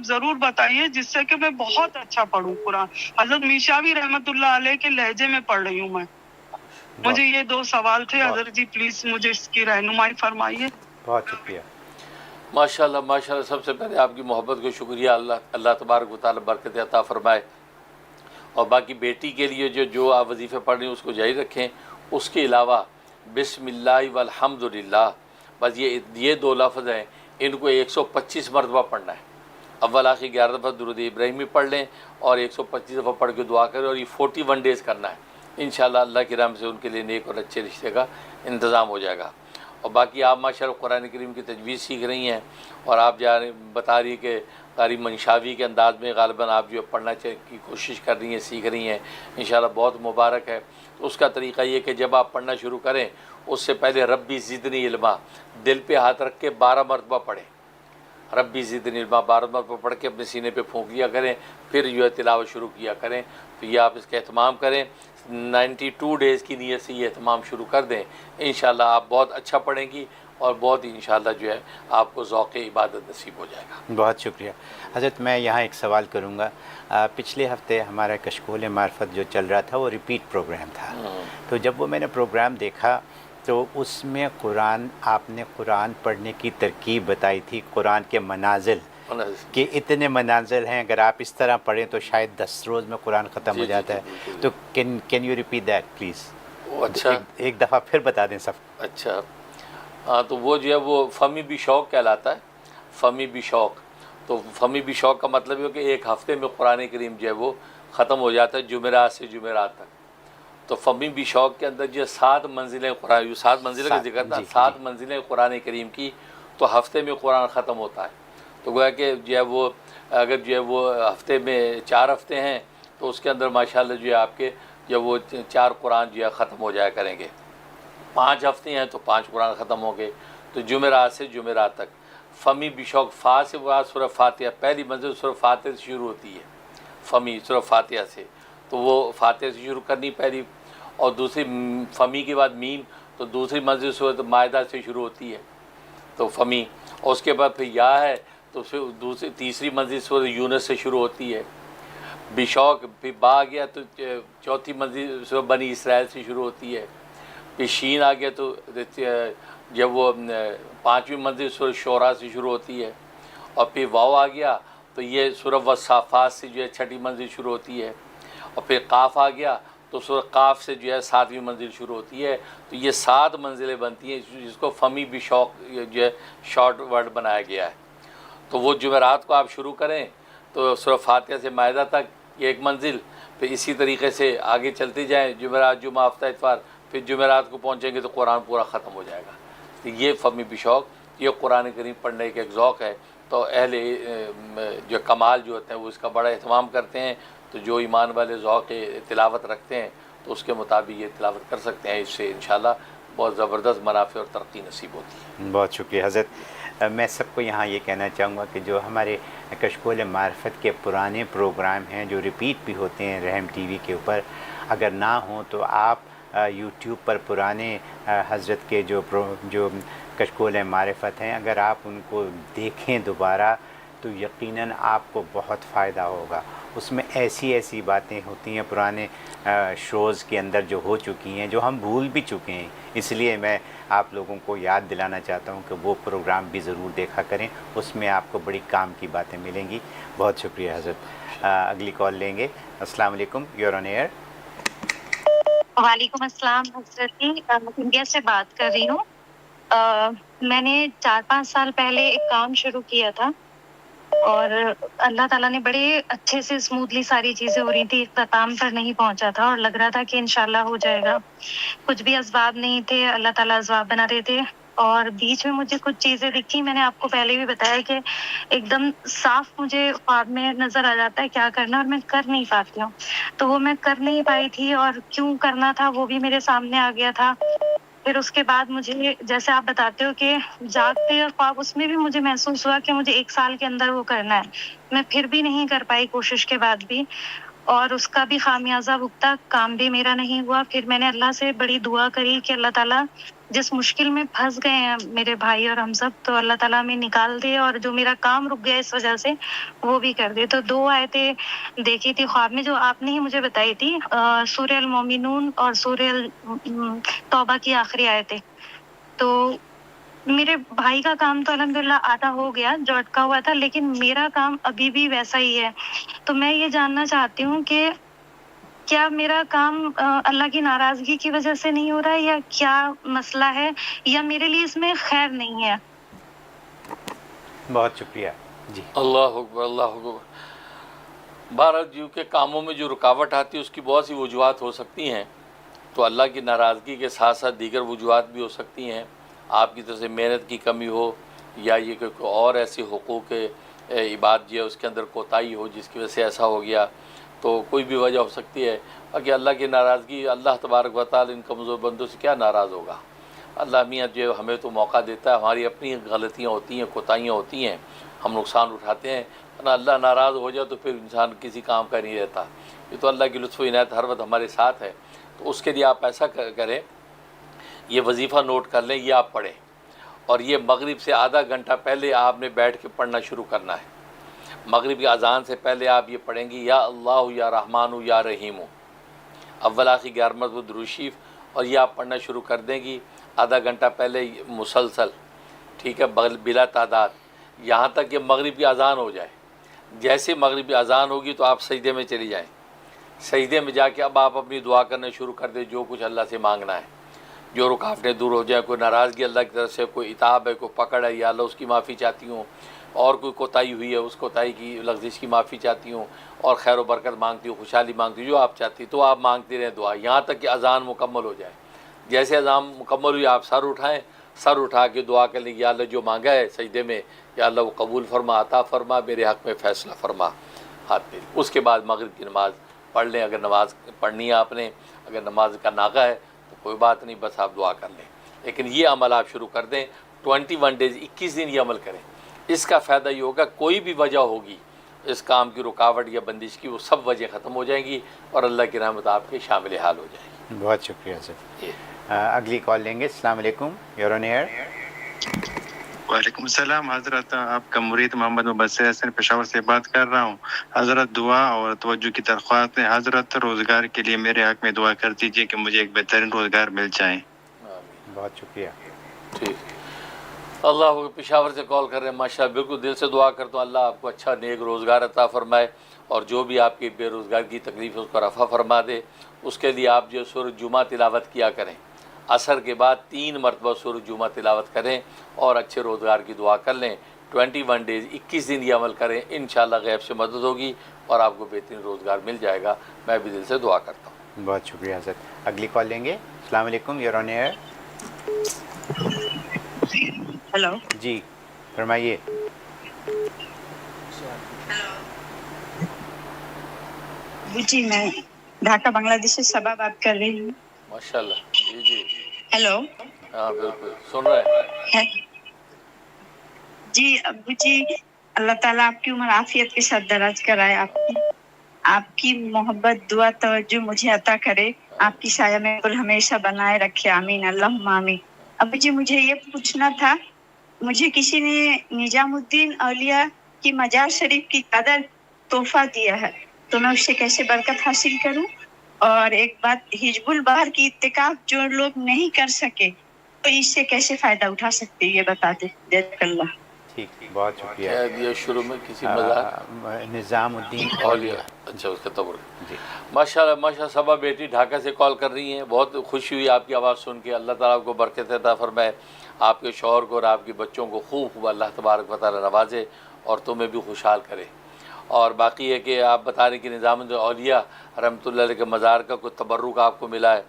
ضرور بتائیے جس سے کہ میں بہت اچھا پڑھوں قرآن. حضرت میشاوی رحمۃ اللہ علیہ کے لہجے میں پڑھ رہی ہوں میں. مجھے یہ 2 سوال تھے حضرت جی، پلیز مجھے اس کی رہنمائی فرمائیے. بہت شکریہ. ماشاءاللہ ماشاءاللہ. سب سے پہلے آپ کی محبت کو شکریہ. اللہ تبارک و تعالیٰ برکت عطا فرمائے. اور باقی بیٹی کے لیے جو آپ وظیفے پڑھ رہی ہیں اس کو جاری رکھیں. اس کے علاوہ بسم اللہ والحمد للہ، بس یہ 2 لفظ ہیں، ان کو 125 مرتبہ پڑھنا ہے. اول آخر 11 دفعہ درود ابراہیمی پڑھ لیں اور 125 دفعہ پڑھ کے دعا کریں، اور یہ 41 ڈیز کرنا ہے. انشاءاللہ اللہ کی رحم سے ان کے لیے نیک اور اچھے رشتے کا انتظام ہو جائے گا. اور باقی آپ ماشاءاللہ قرآن کریم کی تجوید سیکھ رہی ہیں اور آپ بتا رہی ہیں کہ قاری منشاوی کے انداز میں غالباً آپ جو پڑھنا کی کوشش کر رہی ہیں، سیکھ رہی ہیں، انشاءاللہ بہت مبارک ہے۔ تو اس کا طریقہ یہ کہ جب آپ پڑھنا شروع کریں اس سے پہلے ربی زدنی علما دل پہ ہاتھ رکھ کے 12 مرتبہ پڑھیں، ربی زدنی علما 12 مرتبہ پڑھ کے اپنے سینے پہ پھونک لیا کریں، پھر جو ہے تلاوت شروع کیا کریں۔ تو یہ آپ اس کا اہتمام کریں، 92 ڈیز کی نیت سے یہ اہتمام شروع کر دیں، انشاءاللہ آپ بہت اچھا پڑھیں گی اور بہت ہی انشاءاللہ جو ہے آپ کو ذوق عبادت نصیب ہو جائے گا۔ بہت شکریہ حضرت۔ میں یہاں ایک سوال کروں گا، پچھلے ہفتے ہمارا کشکول معرفت جو چل رہا تھا وہ ریپیٹ پروگرام تھا، تو جب وہ میں نے پروگرام دیکھا تو اس میں آپ نے قرآن پڑھنے کی ترکیب بتائی تھی، قرآن کے منازل، کہ اتنے منازل ہیں، اگر آپ اس طرح پڑھیں تو شاید 10 روز میں قرآن ختم ہو جاتا ہے۔ تو can you repeat that please? اچھا، ایک دفعہ پھر بتا دیں سب۔ اچھا ہاں، تو وہ جو ہے وہ فہمی بھی شوق کہلاتا ہے، فہمی بھی شوق۔ تو فہمی بھی شوق کا مطلب یہ کہ ایک ہفتے میں قرآن کریم جو ہے وہ ختم ہو جاتا ہے، جمعرات سے جمعرات تک۔ تو فہمی بھی شوق کے اندر جو 7 منزلیں قرآن، 7 منزلیں کا ذکر تھا، 7 منزلیں قرآن کریم کی، تو ہفتے میں قرآن ختم ہوتا ہے۔ تو گویا کہ جو ہے وہ اگر جو ہے وہ ہفتے میں 4 ہفتے ہیں تو اس کے اندر ماشاءاللہ جو ہے آپ کے جو وہ 4 قرآن جو ہے ختم ہو جایا کریں گے۔ 5 ہفتے ہیں تو 5 قرآن ختم ہوں گے۔ تو جمعرات سے جمعرات تک فہمی بشوق، فا سے بعد سورہ فاتحہ، پہلی منزل سورہ فاتحہ سے شروع ہوتی ہے، فہمی سورہ فاتحہ سے، تو وہ فاتحہ سے شروع کرنی پہلی، اور دوسری فہمی کے بعد میم، تو دوسری منزل سورہ مائدہ سے شروع ہوتی ہے، تو فہمی، اور اس کے بعد پھر یا ہے تو پھر تیسری منزل سورہ یونس سے شروع ہوتی ہے، بشوق، پھر با آ گیا تو چوتھی منزل سورہ بنی اسرائیل سے شروع ہوتی ہے، پھر شین آ گیا تو جب وہ 5ویں منزل سورہ شعراء سے شروع ہوتی ہے، اور پھر واو آ گیا تو یہ سورہ والصافات سے جو ہے 6ٹھی منزل شروع ہوتی ہے، اور پھر قاف آ گیا تو سورہ قاف سے جو ہے 7ویں منزل شروع ہوتی ہے۔ تو یہ 7 منزلیں بنتی ہیں، جس کو فہمی بشوق جو ہے شارٹ ورڈ بنایا گیا ہے۔ تو وہ جمعرات کو آپ شروع کریں تو سورہ فاتحہ سے مائدہ تک یہ ایک منزل، پھر اسی طریقے سے آگے چلتے جائیں، جمعرات، جمعہ، ہفتہ، اتوار، پھر جمعرات کو پہنچیں گے تو قرآن پورا ختم ہو جائے گا۔ تو یہ فہمی بشوق، یہ قرآن کریم پڑھنے کا ایک ذوق ہے۔ تو اہل جو کمال جو ہوتے ہیں وہ اس کا بڑا اہتمام کرتے ہیں، تو جو ایمان والے ذوق تلاوت رکھتے ہیں تو اس کے مطابق یہ تلاوت کر سکتے ہیں، اس سے انشاءاللہ بہت زبردست منافع اور ترقی نصیب ہوتی ہے۔ بہت شکریہ حضرت۔ میں سب کو یہاں یہ کہنا چاہوں گا کہ جو ہمارے کشکول معرفت کے پرانے پروگرام ہیں جو ریپیٹ بھی ہوتے ہیں رحم ٹی وی کے اوپر، اگر نہ ہوں تو آپ یوٹیوب پر پرانے حضرت کے جو کشکول معرفت ہیں، اگر آپ ان کو دیکھیں دوبارہ تو یقیناً آپ کو بہت فائدہ ہوگا۔ اس میں ایسی باتیں ہوتی ہیں پرانے شوز کے اندر جو ہو چکی ہیں، جو ہم بھول بھی چکے ہیں، اس لیے میں آپ لوگوں کو یاد دلانا چاہتا ہوں کہ وہ پروگرام بھی ضرور دیکھا کریں، اس میں آپ کو بڑی کام کی باتیں ملیں گی۔ بہت شکریہ حضرت۔ اگلی کال لیں گے۔ السلام علیکم، یور آن ایئر۔ وعلیکم السلام حضرت جی، انڈیا سے بات کر رہی ہوں۔ میں نے 4-5 سال پہلے ایک کام شروع کیا تھا اور اللہ تعالیٰ نے بڑے اچھے سے اسموتھلی ساری چیزیں ہو رہی تھی، اختتام پر نہیں پہنچا تھا اور لگ رہا تھا کہ انشاءاللہ ہو جائے گا۔ کچھ بھی اسباب نہیں تھے، اللہ تعالیٰ اسباب بنا رہے تھے، اور بیچ میں مجھے کچھ چیزیں دکھی۔ میں نے آپ کو پہلے بھی بتایا کہ ایک دم صاف مجھے خواب میں نظر آ جاتا ہے کیا کرنا، اور میں کر نہیں پاتی ہوں، تو وہ میں کر نہیں پائی تھی، اور کیوں کرنا تھا وہ بھی میرے سامنے آ گیا تھا۔ پھر اس کے بعد مجھے جیسے آپ بتاتے ہو کہ جاگتے خواب، اس میں بھی مجھے محسوس ہوا کہ مجھے 1 سال کے اندر وہ کرنا ہے، میں پھر بھی نہیں کر پائی کوشش کے بعد بھی، اور اس کا بھی خامیازہ بھگتا، کام بھی میرا نہیں ہوا۔ پھر میں نے اللہ سے بڑی دعا کری کہ اللہ تعالیٰ جس مشکل میں پھنس گئے ہیں میرے بھائی اور ہم سب، تو اللہ تعالیٰ ہمیں نکال دے، اور جو میرا کام رک گیا اس وجہ سے وہ بھی کر دے۔ تو 2 آیتیں دیکھی تھی خواب میں جو آپ نے ہی مجھے بتائی تھی، سورہ المومنون اور سورہ توبہ کی آخری آیتیں۔ تو میرے بھائی کا کام تو الحمدللہ آدھا ہو گیا جو اٹکا ہوا تھا، لیکن میرا کام ابھی بھی ویسا ہی ہے۔ تو میں یہ جاننا چاہتی ہوں کہ کیا میرا کام اللہ کی ناراضگی کی وجہ سے نہیں ہو رہا ہے، یا کیا مسئلہ ہے، یا میرے لیے اس میں خیر نہیں ہے؟ بہت شکریہ جی۔ اللہ اکبر، اللہ اکبر۔ بہرحال جو کہ کاموں میں جو رکاوٹ آتی ہے اس کی بہت سی وجوہات ہو سکتی ہیں، تو اللہ کی ناراضگی کے ساتھ ساتھ دیگر وجوہات بھی ہو سکتی ہیں۔ آپ کی طرف سے محنت کی کمی ہو، یا یہ کہ کوئی اور ایسے حقوق عبادت جو ہے اس کے اندر کوتاہی ہو جس کی وجہ سے ایسا ہو گیا، تو کوئی بھی وجہ ہو سکتی ہے. باقی اللہ کی ناراضگی، اللہ تبارک و تعالی ان کمزور بندوں سے کیا ناراض ہوگا. اللہ میاں جو ہمیں تو موقع دیتا ہے، ہماری اپنی غلطیاں ہوتی ہیں، کوتاہیاں ہوتی ہیں، ہم نقصان اٹھاتے ہیں، ورنہ اللہ ناراض ہو جائے تو پھر انسان کسی کام کا نہیں رہتا. یہ تو اللہ کی لطف و عنایت ہر وقت ہمارے ساتھ ہے. تو اس کے لیے آپ ایسا کریں، یہ وظیفہ نوٹ کر لیں، یہ آپ پڑھیں، اور یہ مغرب سے آدھا گھنٹہ پہلے آپ نے بیٹھ کے پڑھنا شروع کرنا ہے. مغرب کی اذان سے پہلے آپ یہ پڑھیں گی، یا اللہ یا رحمان یا رحیم، اول آخر 11 مرتبہ درود شریف، اور یہ آپ پڑھنا شروع کر دیں گی آدھا گھنٹہ پہلے مسلسل، ٹھیک ہے، بلا تعداد، یہاں تک کہ مغرب کی اذان ہو جائے. جیسے مغرب کی اذان ہوگی تو آپ سجدے میں چلی جائیں. سجدے میں جا کے اب آپ اپنی دعا کرنا شروع کر دیں، جو کچھ اللہ سے مانگنا ہے، جو رکاوٹیں دور ہو جائیں، کوئی ناراضگی اللہ کی طرف سے، کوئی عتاب ہے، کوئی پکڑ ہے، یا اللہ اس کی معافی چاہتی ہوں، اور کوئی کوتاہی ہوئی ہے اس کوتاہی کی لغزش کی معافی چاہتی ہوں، اور خیر و برکت مانگتی ہوں، خوشحالی مانگتی ہوں، جو آپ چاہتی تو آپ مانگتی رہیں دعا یہاں تک کہ اذان مکمل ہو جائے. جیسے اذان مکمل ہوئی آپ سر اٹھائیں، سر اٹھا کے دعا کر لیں، یا اللہ جو مانگا ہے سجدے میں، یا اللہ وہ قبول فرما، عطا فرما، میرے حق میں فیصلہ فرما. ہاتھ پہ اس کے بعد مغرب کی نماز پڑھ لیں. اگر نماز پڑھنی ہے آپ نے، اگر نماز کا ناغہ ہے تو کوئی بات نہیں، بس آپ دعا کر لیں. لیکن یہ عمل آپ شروع کر دیں، 21 ڈیز 21 دن یہ عمل کریں. اس کا فائدہ یہ ہوگا کوئی بھی وجہ ہوگی اس کام کی، رکاوٹ یا بندش کی، وہ سب وجہ ختم ہو جائیں گی اور اللہ کی رحمت آپ کے شامل حال ہو جائے گی. بہت شکریہ سر. اگلی کال لیں گے. السلام علیکم، یور آن ایئر. وعلیکم السلام حضرت، آپ کا مرید محمد مبصر حسن پشاور سے بات کر رہا ہوں. حضرت دعا اور توجہ کی درخواست ہے. حضرت روزگار کے لیے میرے حق میں دعا کر دیجیے کہ مجھے ایک بہترین روزگار مل جائے. بہت شکریہ. ٹھیک، اللہ پشاور سے کال کر رہے ہیں، ماشاء اللہ، بالکل دل سے دعا کرتا ہوں اللہ آپ کو اچھا نیک روزگار عطا فرمائے، اور جو بھی آپ کی بے روزگار کی تکلیف ہے اس کو رفع فرما دے. اس کے لیے آپ جو سورۃ جمعہ تلاوت کیا کریں، عصر کے بعد 3 مرتبہ سورۃ جمعہ تلاوت کریں اور اچھے روزگار کی دعا کر لیں. 21 ڈیز 21 دن یہ عمل کریں، انشاءاللہ غیب سے مدد ہوگی اور آپ کو بہترین روزگار مل جائے گا. میں بھی دل سے دعا کرتا ہوں. بہت شکریہ حضرت. اگلی کال لیں گے. السلام علیکم، یور آن ایئر. ہلو جی فرمائیے. جی میں ڈھاکہ بنگلہ دیش سے صبا بات کر رہی ہوں. ماشاءاللہ. جی جی. ہیلو. ہاں بالکل سن رہے ہیں. جی ابو جی، اللہ تعالیٰ آپ کی عمر عافیت کے ساتھ دراز کرائے، آپ کی محبت، دعا، توجہ مجھے عطا کرے، آپ کی سایہ میں ہمیشہ بنائے رکھے. آمین، اللہم آمین. ابو جی مجھے یہ پوچھنا تھا، مجھے کسی نے نظام الدین اولیاء کی مزار شریف کی قدر تحفہ دیا ہے، تو میں اس سے کیسے برکت حاصل کروں؟ اور ایک بات، حزب البحر کی اعتکاف جو لوگ نہیں کر سکے تو اس سے کیسے فائدہ اٹھا سکتے یہ بتا دیں. جزاک اللہ. ٹھیک، بہت شکریہ. یہ شروع میں کسی مزار نظام الدین اولیاء، اچھا اس کا تبرک. جی ماشاءاللہ ماشاءاللہ. صبا بیٹی ڈھاکہ سے کال کر رہی ہیں، بہت خوشی ہوئی آپ کی آواز سن کے. اللہ تعالیٰ آپ کو برکت عطا فرمائے، آپ کے شوہر کو اور آپ کی بچوں کو خوب اللہ تبارک و تعالیٰ نوازے اور تمہیں بھی خوشحال کرے. اور باقی ہے کہ آپ بتا رہے کہ نظام اولیاء رحمۃ اللہ علیہ کے مزار کا کوئی تبرک آپ کو ملا ہے،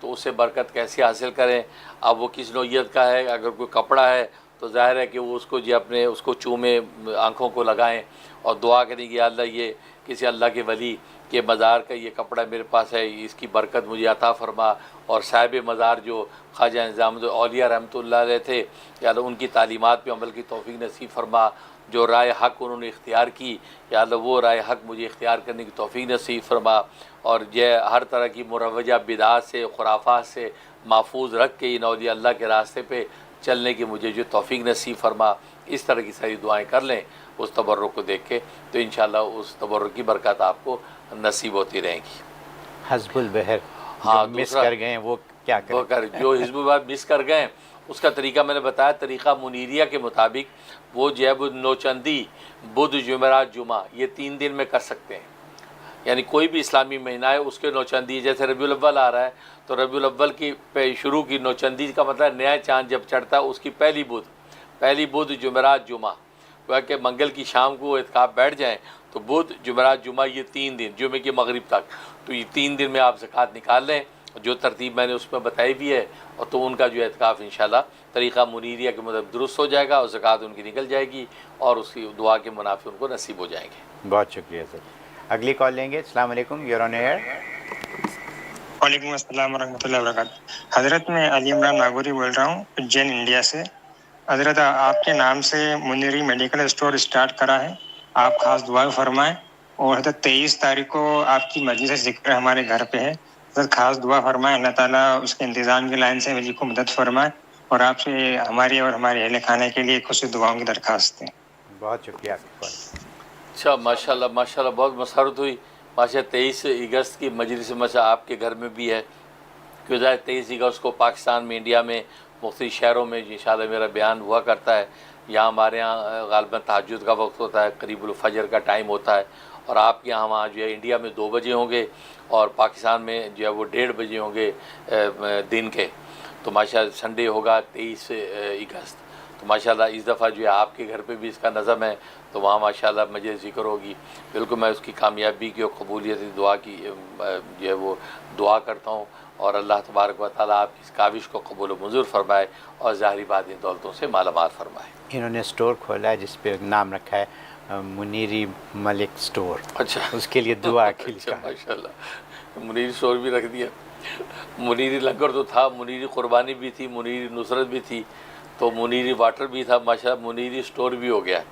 تو اس سے برکت کیسے حاصل کریں؟ اب وہ کس نوعیت کا ہے؟ اگر کوئی کپڑا ہے تو ظاہر ہے کہ وہ اس کو اپنے اس کو چومیں، آنکھوں کو لگائیں اور دعا کریں کہ یا اللہ یہ کسی اللہ کے ولی کے مزار کا یہ کپڑا میرے پاس ہے، اس کی برکت مجھے عطا فرما. اور صاحب مزار جو خواجہ نظام اولیاء رحمۃ اللہ علیہ تھے، یا اللہ ان کی تعلیمات پہ عمل کی توفیق نصیب فرما. جو رائے حق انہوں نے اختیار کی، یا اللہ وہ رائے حق مجھے اختیار کرنے کی توفیق نصیب فرما. اور یہ ہر طرح کی مروجہ بدعات سے، خرافات سے محفوظ رکھ کے ان اولیاء اللہ کے راستے پہ چلنے کی مجھے جو توفیق نصیب فرما. اس طرح کی ساری دعائیں کر لیں اس تبرک کو دیکھ کے، تو انشاءاللہ اس تبرک کی برکات آپ کو نصیب ہوتی رہیں گی. حزب البحر ہاں مس کر گئے ہیں وہ کیا کریں؟ جو حزب البحر مس کر گئے اس کا طریقہ میں نے بتایا، طریقہ منیریہ کے مطابق وہ جو ہے نوچندی، بدھ، جمعرات، جمعہ، یہ 3 دن میں کر سکتے ہیں. یعنی کوئی بھی اسلامی مہینہ ہے اس کے نوچندی، جیسے ربیع الاول آ رہا ہے تو ربیع الاول کی شروع کی نوچندی کا مطلب نیا چاند جب چڑھتا ہے اس کی پہلی بدھ، جمعرات، جمعہ، گویا کہ منگل کی شام کو اعتکاف بیٹھ جائیں تو بدھ، جمعرات، جمعہ یہ 3 دن، جمعے کی مغرب تک، تو یہ 3 دن میں آپ زکوٰۃ نکال لیں جو ترتیب میں نے اس میں بتائی بھی ہے، اور تو ان کا جو اعتکاف انشاءاللہ طریقہ منیریہ کے مطلب درست ہو جائے گا اور زکوٰۃ ان کی نکل جائے گی اور اس کی دعا کے منافع ان کو نصیب ہو جائیں گے. بہت شکریہ سر. اگلی کال لیں گے. السلام علیکم, یور آن ایئر. وعلیکم السلام ورحمۃ اللہ وبرکاتہ. حضرت میں علی عمران ناگوری بول رہا ہوں اجین انڈیا سے. حضرت آپ کے نام سے منیری میڈیکل اسٹور اسٹارٹ کرا ہے, آپ خاص دعا فرمائیں. اور حضرت 23 تاریخ کو آپ کی مجلس ذکر ہمارے گھر پہ ہے, حضرت خاص دعا فرمائیں, اللہ تعالیٰ اس کے انتظام کی لائن سے مجھے کو مدد فرمائے. اور آپ سے ہماری اور ہمارے اہل خانے کے لیے خصوصی دعاؤں کی درخواست ہے. بہت شکریہ آپ کا. اچھا ماشاء اللہ بہت مسرت ہوئی. ماشاء 23 اگست کی مجلس مسا آپ کے گھر میں بھی ہے, کیوں ظاہر 23 اگست کو پاکستان میں, انڈیا میں مختلف شہروں میں انشاءاللہ میرا بیان ہوا کرتا ہے. یہاں ہمارے یہاں غالباً تہجد کا وقت ہوتا ہے, قریب الفجر کا ٹائم ہوتا ہے, اور آپ کے یہاں وہاں جو ہے انڈیا میں 2 بجے ہوں گے اور پاکستان میں جو ہے وہ 1:30 بجے ہوں گے دن کے. تو ماشاءاللہ سنڈے ہوگا 23 اگست. تو ماشاءاللہ اس دفعہ جو ہے آپ کے گھر پہ بھی اس کا نظم ہے, تو وہاں ماشاءاللہ مجلس ذکر ہوگی. بالکل میں اس کی کامیابی کی اور قبولیت دعا کی جو ہے وہ دعا کرتا ہوں, اور اللہ تبارک و تعالیٰ آپ کی اس کاوش کو قبول و منظور فرمائے اور ظاہری بات ان دولتوں سے مالا مال فرمائے. انہوں نے اسٹور کھولا ہے جس پہ نام رکھا ہے منیری ملک اسٹور. اچھا, اس کے لیے دعا کے لیے. ماشاء اللہ منیری اسٹور بھی رکھ دیا. منیری لنگر تو تھا, منیری قربانی بھی تھی, منیری نصرت بھی تھی, تو منیری واٹر بھی تھا. ماشاءاللہ منیری اسٹور بھی ہو گیا ہے.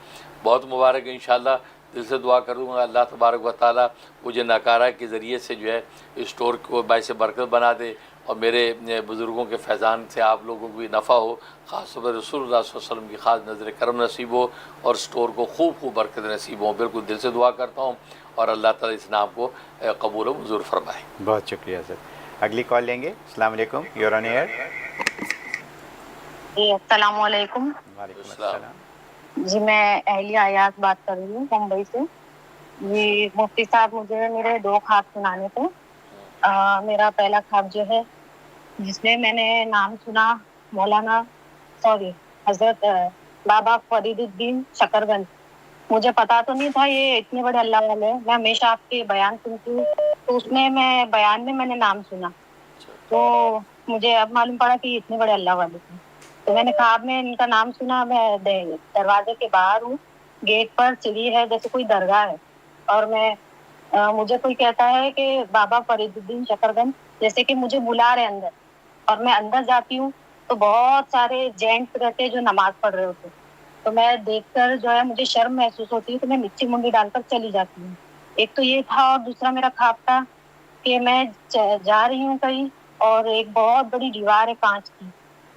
بہت مبارک. انشاءاللہ دل سے دعا کروں گا اللہ تبارک و تعالیٰ مجھے ناکارہ کے ذریعے سے جو ہے اسٹور کو باعث برکت بنا دے, اور میرے بزرگوں کے فیضان سے آپ لوگوں کو بھی نفع ہو, خاص طور پر رسول اللہ صلی اللہ علیہ وسلم کی خاص نظر کرم نصیب ہو, اور اسٹور کو خوب برکت نصیب ہو. بالکل دل سے دعا کرتا ہوں, اور اللہ تعالیٰ اس نام کو قبول و منظور فرمائے. بہت شکریہ سر. اگلی کال لیں گے. السلام علیکم, یور آن ایئر. جی السلام علیکم. وعلیکم السلام. جی میں اہلیہ ایاز بات کر رہی ہوں ممبئی سے. جی مفتی صاحب مجھے میرے 2 خواب سنانے تھے. میرا پہلا خواب جو ہے جس میں نے نام سنا حضرت بابا فرید الدین شکرگنج. مجھے پتا تو نہیں تھا یہ اتنے بڑے اللہ والے ہیں. میں ہمیشہ آپ کے بیان سنتی ہوں, تو اس میں بیان میں نے نام سنا, تو مجھے اب معلوم پڑا کہ یہ اتنے بڑے اللہ والے ہیں. تو میں نے خواب میں ان کا نام سنا. میں دروازے کے باہر ہوں, گیٹ پر سیڑھی ہے جیسے کوئی درگاہ ہے, اور مجھے کوئی کہتا ہے کہ بابا فرید الدین شکرگنج, جیسے کہ مجھے بلا رہے اندر, اور میں اندر جاتی ہوں تو بہت سارے جینٹس رہتے جو نماز پڑھ رہے ہوتے. تو میں دیکھ کر جو ہے مجھے شرم محسوس ہوتی ہے, تو میں نیچے منڈی ڈال کر چلی جاتی ہوں. ایک تو یہ تھا, اور دوسرا میرا خواب تھا کہ میں جا رہی ہوں کہیں, اور ایک بہت بڑی دیوار ہے کانچ کی,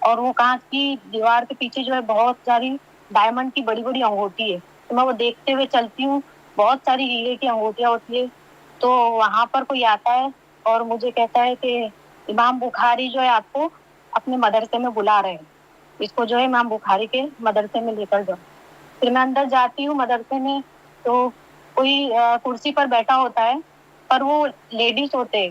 اور وہ کانچ کی دیوار کے پیچھے جو ہے بہت ساری ڈائمنڈ کی بڑی بڑی انگوٹھی ہے. تو میں وہ دیکھتے ہوئے چلتی ہوں, بہت ساری ہیرے کی انگوٹیاں ہوتی ہے. تو وہاں پر کوئی آتا ہے اور مجھے کہتا ہے کہ امام بخاری جو ہے آپ کو اپنے مدرسے میں بلا رہے ہیں, اس کو جو ہے امام بخاری کے مدرسے میں لے کر جاؤ. پھر میں اندر جاتی ہوں مدرسے میں, تو کوئی کرسی پر بیٹھا ہوتا ہے, پر وہ لیڈیز ہوتے ہیں.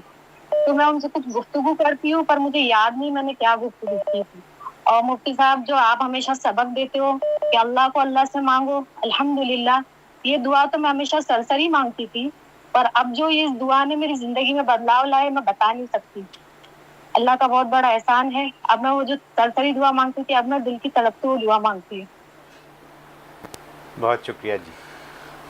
تو میں ان سے کچھ گفتگو کرتی ہوں, پر مجھے یاد نہیں میں نے کیا گفتگو کی تھی. اور مفتی صاحب جو آپ ہمیشہ سبق دیتے ہو کہ اللہ کو اللہ سے مانگو, الحمدللہ یہ دعا تو میں ہمیشہ سرسری مانگتی تھی, پر اب جو اس دعا نے میری زندگی میں بدلاؤ لائے میں بتا نہیں سکتی. اللہ کا بہت بڑا احسان ہے. اب میں وہ جو سرسری دعا مانگتی تھی, اب میں دل کی طرف سے وہ دعا مانگتی ہوں. بہت شکریہ جی.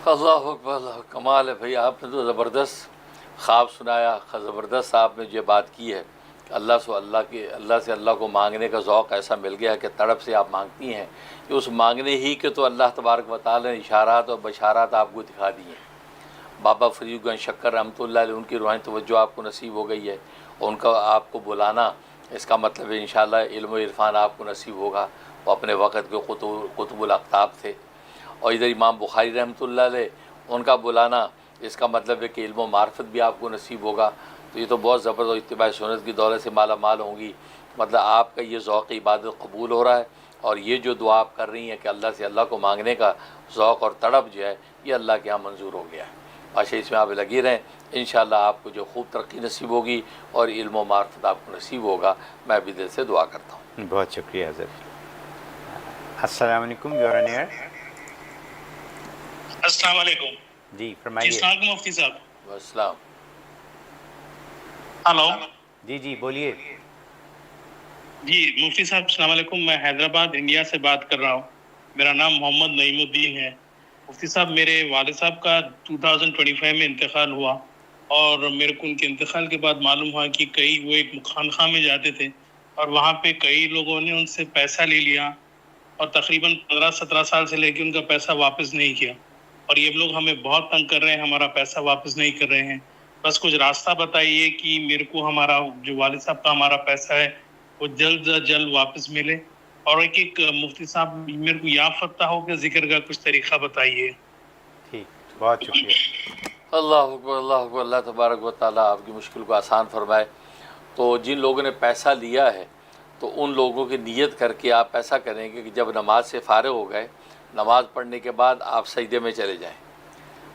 اللہ اکبر, اللہ کمال ہے بھائی. آپ نے تو زبردست خواب سنایا, زبردست آپ نے جو بات کی ہے. اللہ سے اللہ کو مانگنے کا ذوق ایسا مل گیا کہ تڑپ سے آپ مانگتی ہیں, کہ اس مانگنے ہی کے تو اللہ تبارک و تعالی نے اشارات اور بشارات آپ کو دکھا دی ہیں. بابا فرید گنج شکر رحمۃ اللہ علیہ, ان کی روحانی توجہ آپ کو نصیب ہو گئی ہے, اور ان کا آپ کو بلانا, اس کا مطلب ہے انشاءاللہ علم و عرفان آپ کو نصیب ہوگا. وہ اپنے وقت کے قطب الاقطاب تھے. اور ادھر امام بخاری رحمۃ اللہ علیہ, ان کا بلانا, اس کا مطلب ہے کہ علم و معرفت بھی آپ کو نصیب ہوگا. تو یہ تو بہت زبردست اتباع سنت کی دولت سے مالا مال ہوں گی. مطلب آپ کا یہ ذوق عبادت قبول ہو رہا ہے, اور یہ جو دعا آپ کر رہی ہیں کہ اللہ سے اللہ کو مانگنے کا ذوق اور تڑپ جو ہے یہ اللہ کے یہاں منظور ہو گیا ہے. بادشاہ اس میں آپ لگی رہیں, انشاءاللہ آپ کو جو خوب ترقی نصیب ہوگی اور علم و معرفت آپ کو نصیب ہوگا. میں بھی دل سے دعا کرتا ہوں. بہت شکریہ حضرت. السلام علیکم, یور آن ایئر. السلام علیکم. جی فرمائیے. السلام علیکم مفتی صاحب. السلام. ہلو. جی بولیے. جی مفتی صاحب السلام علیکم، میں حیدرآباد انڈیا سے بات کر رہا ہوں. میرا نام محمد نعیم الدین ہے. مفتی صاحب میرے والد صاحب کا 2025 میں انتقال ہوا، اور میرے کو ان کے انتقال کے بعد معلوم ہوا کہ وہ ایک خانقاہ میں جاتے تھے اور وہاں پہ کئی لوگوں نے ان سے پیسہ لے لیا اور تقریباً 15-17 سال سے لے کے ان کا پیسہ واپس نہیں کیا، اور یہ لوگ ہمیں بہت تنگ کر رہے ہیں، ہمارا پیسہ واپس نہیں کر رہے ہیں. بس کچھ راستہ بتائیے کہ میرے کو ہمارا جو والد صاحب کا ہمارا پیسہ ہے وہ جلد از جلد واپس ملے. اور ایک مفتی صاحب میرے کو یا فتح ہو کے ذکر کا کچھ طریقہ بتائیے. ٹھیک، بہت شکریہ. اللہ اکبر، اللہ اکبر. اللہ تبارک و تعالیٰ آپ کی مشکل کو آسان فرمائے. تو جن لوگوں نے پیسہ لیا ہے تو ان لوگوں کی نیت کر کے آپ ایسا کریں گے کہ جب نماز سے فارغ ہو گئے، نماز پڑھنے کے بعد آپ سجدے میں چلے جائیں.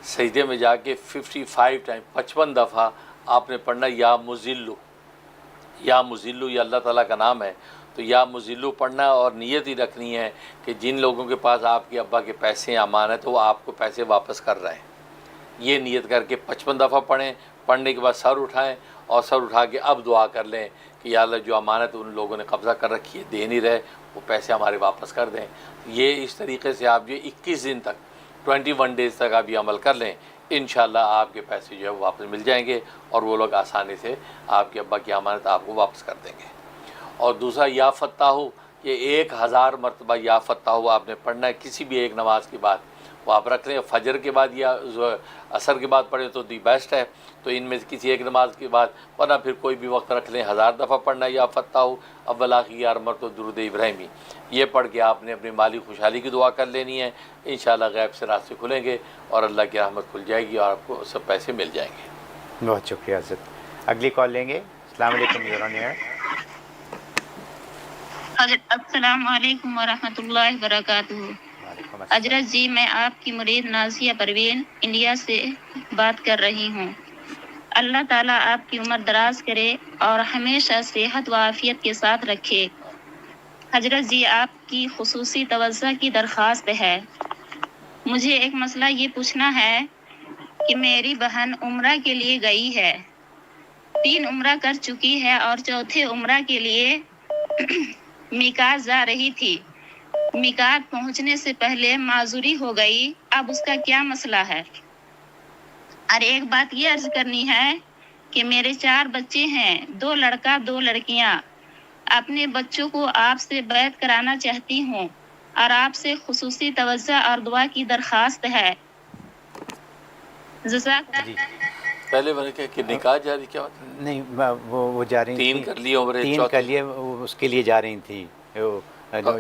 سجدے میں جا کے 55 ٹائم 55 دفعہ آپ نے پڑھنا یا مذلو. یا مذلو یہ اللہ تعالیٰ کا نام ہے، تو یا مذلو پڑھنا، اور نیت ہی رکھنی ہے کہ جن لوگوں کے پاس آپ کے ابا کے پیسے امانت وہ آپ کو پیسے واپس کر رہے ہیں. یہ نیت کر کے 55 دفعہ پڑھیں. پڑھنے کے بعد سر اٹھائیں اور سر اٹھا کے اب دعا کر لیں کہ یا اللہ جو امانت ان لوگوں نے قبضہ کر رکھی ہے دے نہیں رہے، وہ پیسے ہمارے واپس کر دیں. یہ اس طریقے سے آپ جو 21 دن تک 21 ڈیز تک آپ یہ عمل کر لیں، انشاءاللہ آپ کے پیسے جو ہے واپس مل جائیں گے اور وہ لوگ آسانی سے آپ کے ابا کی امانت آپ کو واپس کر دیں گے. اور دوسرا یا فتح ہو، یہ 1000 مرتبہ یا فتح ہو آپ نے پڑھنا ہے کسی بھی ایک نماز کے بعد. وہ آپ رکھ لیں فجر کے بعد یا عصر کے بعد پڑھیں تو دی بیسٹ ہے. تو ان میں سے کسی ایک نماز کے بعد، ورنہ پھر کوئی بھی وقت رکھ لیں. 1000 دفعہ پڑھنا یا فتح ہو، اول آخر 11 مرتبہ درود ابراہیمی. یہ پڑھ کے آپ نے اپنی مالی خوشحالی کی دعا کر لینی ہے. انشاءاللہ غیب سے راستے کھلیں گے اور اللہ کی رحمت کھل جائے گی اور آپ کو سب پیسے مل جائیں گے. بہت شکریہ حضرت. اگلی کال لیں گے. السلام علیکم. السلام علیکم ورحمۃ اللہ وبرکاتہ. حضرت جی میں آپ کی مرید نازیہ پروین انڈیا سے بات کر رہی ہوں. اللہ تعالیٰ آپ کی عمر دراز کرے اور ہمیشہ صحت و عافیت کے ساتھ رکھے. حضرت جی آپ کی خصوصی توجہ کی درخواست ہے. مجھے ایک مسئلہ یہ پوچھنا ہے کہ میری بہن عمرہ کے لیے گئی ہے، 3 عمرہ کر چکی ہے اور چوتھے عمرہ کے لیے میقات جا رہی تھی. میقات پہنچنے سے پہلے معذوری ہو گئی. اب اس کا کیا مسئلہ ہے؟ اور ایک بات یہ عرض کرنی ہے کہ میرے 4 بچے ہیں، 2 لڑکا 2 لڑکیاں. اپنے بچوں کو آپ سے بیعت کرانا چاہتی ہوں اور آپ سے خصوصی توجہ اور دعا کی درخواست ہے. جزاک پہلے میں نے کہا کہ نکاح جاری کیا ہوتا ہے؟ نہیں، وہ جا رہی تھیں. 3 کر لیے عمرے، 3 کر لیے، اس کے لیے جا رہی تھیں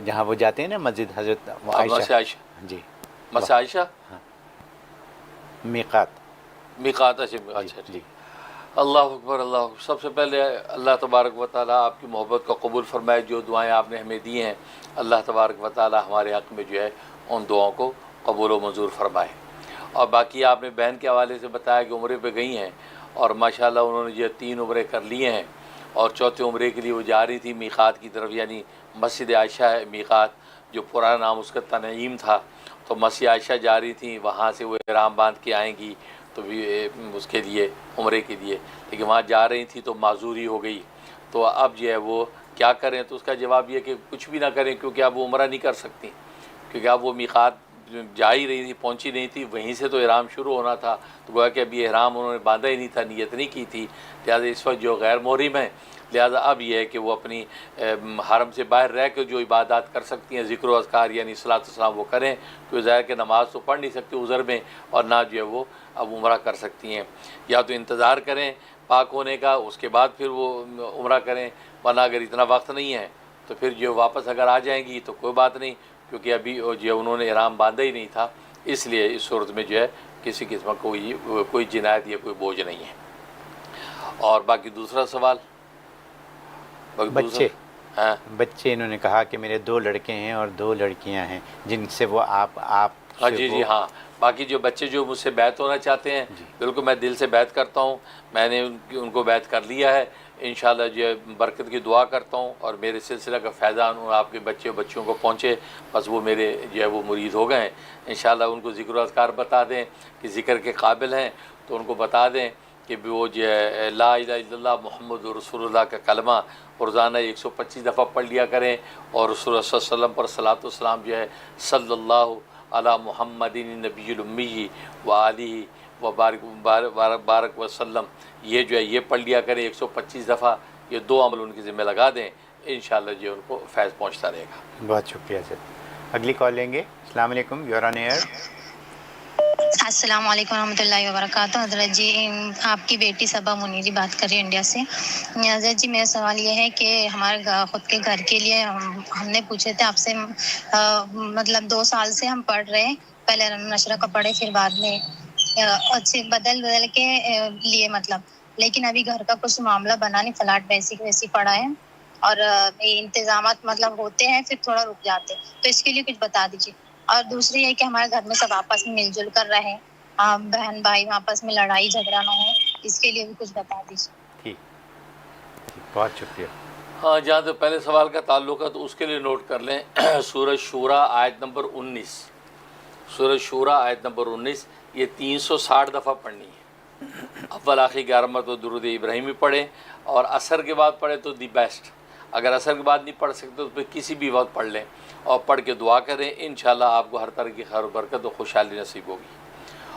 جہاں وہ جاتے ہیں نا مسجد حضرت عائشہ. جی مسجد عائشہ میقات. اچھا جی. اللہ اکبر، اللہ اکبر. سب سے پہلے اللہ تبارک و تعالیٰ آپ کی محبت کو قبول فرمائے. جو دعائیں آپ نے ہمیں دی ہیں اللہ تبارک و تعالیٰ ہمارے حق میں جو ہے ان دعاؤں کو قبول و منظور فرمائے. اور باقی آپ نے بہن کے حوالے سے بتایا کہ عمرے پہ گئی ہیں اور ماشاءاللہ انہوں نے جو 3 عمرے کر لیے ہیں اور چوتھے عمرے کے لیے وہ جا رہی تھی میقات کی طرف، یعنی مسجد عائشہ ہے میقات، جو پرانا نام اس کا تنعیم تھا. تو مسجد عائشہ جا رہی تھیں، وہاں سے وہ احرام باندھ کے آئیں گی تو بھی اس کے لیے عمرے کے لیے، لیکن وہاں جا رہی تھیں تو معذوری ہو گئی. تو اب جو ہے وہ کیا کریں؟ تو اس کا جواب یہ کہ کچھ بھی نہ کریں، کیونکہ اب وہ عمرہ نہیں کر سکتی، کیونکہ اب وہ میقات جا ہی رہی تھی، پہنچی نہیں تھی، وہیں سے تو احرام شروع ہونا تھا. تو گویا کہ ابھی احرام انہوں نے باندھا ہی نہیں تھا، نیت نہیں کی تھی. لہٰذا اس وقت جو غیر محرم ہیں، لہٰذا اب یہ ہے کہ وہ اپنی حرم سے باہر رہ کے جو عبادات کر سکتی ہیں، ذکر و اذکار یعنی صلاۃ والسلام وہ کریں. تو ظاہر کہ نماز تو پڑھ نہیں سکتی عذر میں، اور نہ جو ہے وہ اب عمرہ کر سکتی ہیں. یا تو انتظار کریں پاک ہونے کا، اس کے بعد پھر وہ عمرہ کریں، ورنہ اگر اتنا وقت نہیں ہے تو پھر جو واپس اگر آ جائیں گی تو کوئی بات نہیں، کیونکہ ابھی جو انہوں نے احرام باندھا ہی نہیں تھا. اس لیے اس صورت میں جو ہے کسی قسم کا کوئی جنایت یا کوئی بوجھ نہیں ہے. اور باقی دوسرا سوال بچے انہوں نے کہا کہ میرے 2 لڑکے ہیں اور 2 لڑکیاں ہیں جن سے وہ آپ جی ہاں. باقی جو بچے جو مجھ سے بیعت ہونا چاہتے ہیں، بالکل میں دل سے بیعت کرتا ہوں. میں نے ان کو بیعت کر لیا ہے. انشاءاللہ جو ہے برکت کی دعا کرتا ہوں اور میرے سلسلہ کا فیضان آپ کے بچوں کو پہنچے. بس وہ میرے جو ہے وہ مرید ہو گئے ہیں. انشاءاللہ ان کو ذکر و اذکار بتا دیں کہ ذکر کے قابل ہیں تو ان کو بتا دیں کہ وہ جو ہے لا الہ الا اللہ محمد رسول اللہ کا کلمہ روزانہ 125 دفعہ پڑھ لیا کریں، اور رسول اللہ صلی اللہ علیہ وسلم پر صلاۃ والسلام جو ہے صلی اللہ علی محمد نبی الامی و آلہ و بارک وسلم، یہ جو ہے یہ پڑھ لیا کریں 125 دفعہ. یہ 2 عمل ان کی ذمہ لگا دیں، انشاءاللہ جو ان کو فیض پہنچتا رہے گا. بہت شکریہ سر. اگلی کال لیں گے. السلام علیکم، یو آر آن ایئر. السلام علیکم ورحمۃ اللہ وبرکاتہ. حضرت جی آپ کی بیٹی صبا منیری بات کر رہی ہے انڈیا سے. حضرت جی میرا سوال یہ ہے کہ ہمارے خود کے گھر کے لیے ہم نے پوچھے تھے آپ سے، مطلب 2 سال سے ہم پڑھ رہے ہیں، پہلے نشرہ کا پڑھے پھر بعد میں اچھے بدل کے لیے مطلب، لیکن ابھی گھر کا کچھ معاملہ بنا نہیں، فلاٹ ویسی پڑا ہے اور انتظامات مطلب ہوتے ہیں پھر تھوڑا رک جاتے، تو اس کے لیے کچھ بتا دیجیے. اور دوسری ہے کہ ہمارے گھر میں سب آپس میں مل جل کر رہیں، بہن بھائی میں آپس میں لڑائی جھگڑا نہ ہو، اس کے لیے بھی کچھ بتا دیجیے. ٹھیک، بہت شکریہ. ہاں، جہاں تک پہلے سوال کا تعلق ہے تو اس کے لیے نوٹ کر لیں سورہ شورا آیت نمبر 19. سورہ شورا آیت نمبر 19 یہ 360 دفعہ پڑھنی ہے. اول آخر 11 مرتبہ درود ابراہیمی پڑھیں، اور عصر کے بعد پڑھیں تو دی بیسٹ. اگر عصر کے بعد نہیں پڑھ سکتے تو پھر کسی بھی وقت پڑھ لیں اور پڑھ کے دعا کریں، انشاءاللہ آپ کو ہر طرح کی خیر و برکت و خوشحالی نصیب ہوگی.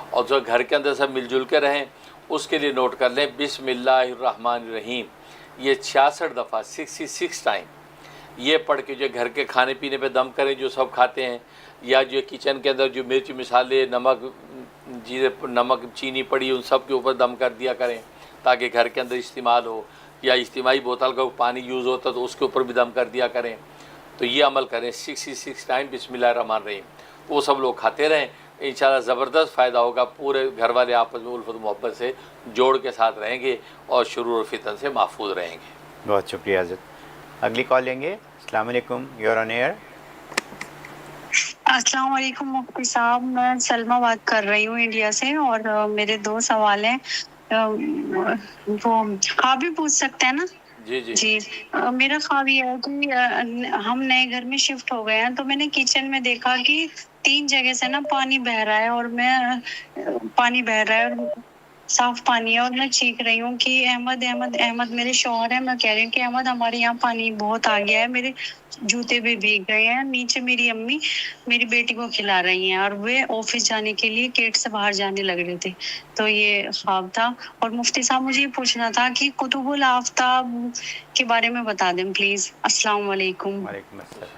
اور جو گھر کے اندر سب مل جل کے رہیں اس کے لیے نوٹ کر لیں بسم اللہ الرحمن الرحیم، یہ 66 دفعہ 66 ٹائم یہ پڑھ کے جو گھر کے کھانے پینے پہ دم کریں جو سب کھاتے ہیں، یا جو کچن کے اندر جو مرچ مسالے نمک چینی پڑی ان سب کے اوپر دم کر دیا کریں تاکہ گھر کے اندر استعمال ہو، یا اجتماعی بوتل کا پانی یوز ہوتا تو اس کے اوپر بھی دم کر دیا کریں. تو یہ عمل کریں 66 ٹائم بسم اللہ الرحمن الرحیم، وہ سب لوگ کھاتے رہیں، انشاءاللہ زبردست فائدہ ہوگا. پورے گھر والے آپس میں الفت محبت سے جوڑ کے ساتھ رہیں گے اور شرور و فتن سے محفوظ رہیں گے. بہت شکریہ حضرت. اگلی کال لیں گے. السلام علیکم، یو آر آن ایئر. السلام علیکم مفتی صاحب، میں سلمہ بات کر رہی ہوں انڈیا سے، اور میرے 2 سوال ہیں. وہ خواب بھی پوچھ سکتے ہیں نا؟ جی میرا خواب یہ ہے کہ ہم نئے گھر میں شفٹ ہو گئے ہیں، تو میں نے کچن میں دیکھا کہ 3 جگہ سے نا پانی بہ رہا ہے، اور صاف پانی ہے، اور میں چیخ رہی ہوں کہ احمد احمد احمد. میرے شوہر ہیں، میں کہہ رہی ہوں کہ احمد ہمارے یہاں پانی بہت آ گیا ہے، میرے جوتے بھی بھیگ گئے ہیں. نیچے میری امی میری بیٹی کو کھلا رہی ہیں، اور وہ آفس جانے کے لیے گیٹ سے باہر جانے لگ رہے تھے. تو یہ خواب تھا. اور مفتی صاحب مجھے یہ پوچھنا تھا کہ قطب الآفتاب کے بارے میں بتا دیں پلیز. السلام علیکم. وعلیکم السلام.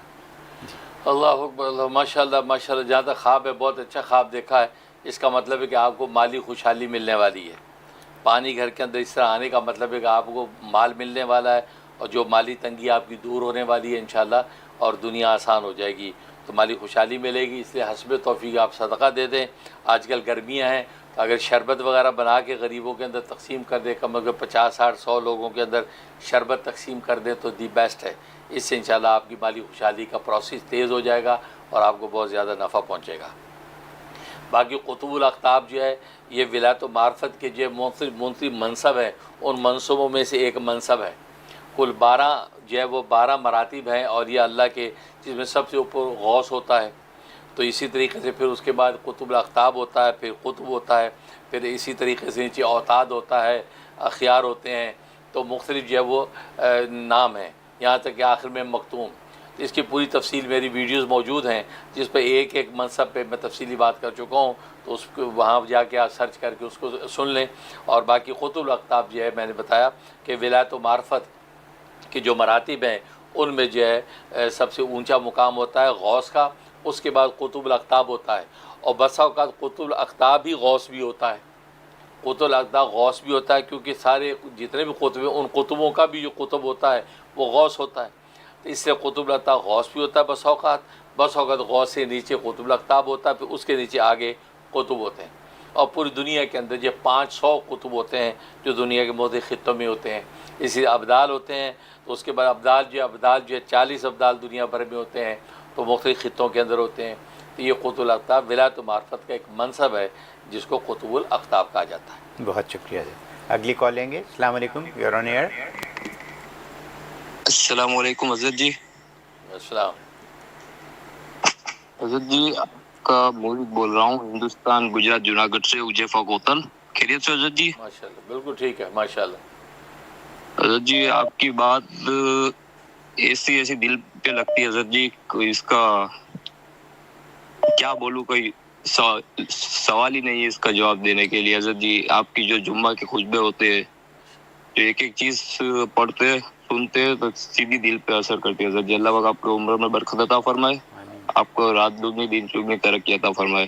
اللہ اکبر، اللہ ماشاء اللہ ماشاء اللہ. جہاں تک خواب ہے بہت اچھا خواب دیکھا ہے. اس کا مطلب ہے کہ آپ کو مالی خوشحالی ملنے والی ہے. پانی گھر کے اندر اس طرح آنے کا مطلب ہے کہ آپ کو مال ملنے والا ہے، اور جو مالی تنگی آپ کی دور ہونے والی ہے انشاءاللہ، اور دنیا آسان ہو جائے گی، تو مالی خوشحالی ملے گی. اس لیے حسب توفیق آپ صدقہ دے دیں. آج کل گرمیاں ہیں تو اگر شربت وغیرہ بنا کے غریبوں کے اندر تقسیم کر دیں، کم از کم 50 60 100 لوگوں کے اندر شربت تقسیم کر دیں تو دی بیسٹ ہے. اس سے انشاءاللہ آپ کی مالی خوشحالی کا پروسیس تیز ہو جائے گا اور آپ کو بہت زیادہ نفع پہنچے گا. باقی قطب الاقطاب جو ہے یہ ولایت و معرفت کے جو منصب منصب ہے، ان منصبوں میں سے ایک منصب ہے. کل 12 جو ہے وہ 12 مراتب ہیں، اور یہ اللہ کے جس میں سب سے اوپر غوث ہوتا ہے. تو اسی طریقے سے پھر اس کے بعد قطب الاقطاب ہوتا ہے، پھر قطب ہوتا ہے، پھر اسی طریقے سے نیچے اوتاد ہوتا ہے، اخیار ہوتے ہیں. تو مختلف جو ہے وہ نام ہیں، یہاں تک کہ آخر میں مختوم. اس کی پوری تفصیل میری ویڈیوز موجود ہیں جس پہ ایک ایک منصب پہ میں تفصیلی بات کر چکا ہوں، تو اس کو وہاں جا کے آپ سرچ کر کے اس کو سن لیں. اور باقی قطب الاقطاب جو ہے میں نے بتایا کہ ولایت و معرفت کے جو مراتب ہیں ان میں جو ہے سب سے اونچا مقام ہوتا ہے غوث کا، اس کے بعد قطب الاقطاب ہوتا ہے. اور بسا اوقات قطب الاقطاب ہی غوث بھی ہوتا ہے. قطب الاقطاب غوث بھی ہوتا ہے کیونکہ سارے جتنے بھی قطب ہیں ان قطبوں کا بھی جو قطب ہوتا ہے وہ غوث ہوتا ہے. اس سے قطب الاقطاب غوث بھی ہوتا ہے بس اوقات غوث سے نیچے قطب الاقطاب ہوتا ہے، پھر اس کے نیچے آگے قطب ہوتے ہیں. اور پوری دنیا کے اندر یہ 500 قطب ہوتے ہیں جو دنیا کے مختلف خطوں میں ہوتے ہیں. اسی ابدال ہوتے ہیں، تو اس کے بعد ابدال جو ہے 40 ابدال دنیا بھر میں ہوتے ہیں، تو مختلف خطوں کے اندر ہوتے ہیں. تو یہ قطب الاقطاب ولایت و معرفت کا ایک منصب ہے جس کو قطب الاقطاب کہا جاتا ہے. بہت شکریہ جی. اگلی کال لیں گے. السلام علیکم، یو آر آن ایئر. السلام علیکم حضرت جی. السلام. حضرت جی آپ کا مرید بول رہا ہوں، ہندوستان گجرات جوناگڑھ سے اجیفا کوتل خیریت سے حضرت جی؟ ماشاءاللہ بالکل ٹھیک ہے ماشاءاللہ. حضرت جی آپ کی بات ایسی دل پہ لگتی ہے حضرت جی, کوئی اس کا کیا بولوں, کوئی سوال ہی نہیں ہے اس کا جواب دینے کے لیے. حضرت جی آپ کی جو جمعہ کے خطبے ہوتے ہیں, جو ایک ایک چیز پڑھتے سنتے تو سیدھی دل پہ اثر کرتی ہے. حضرت جی اللہ پاک آپ کو عمر میں برکت عطا فرمائے, آپ کو رات دگنی دن چگنی ترقی عطا فرمائے.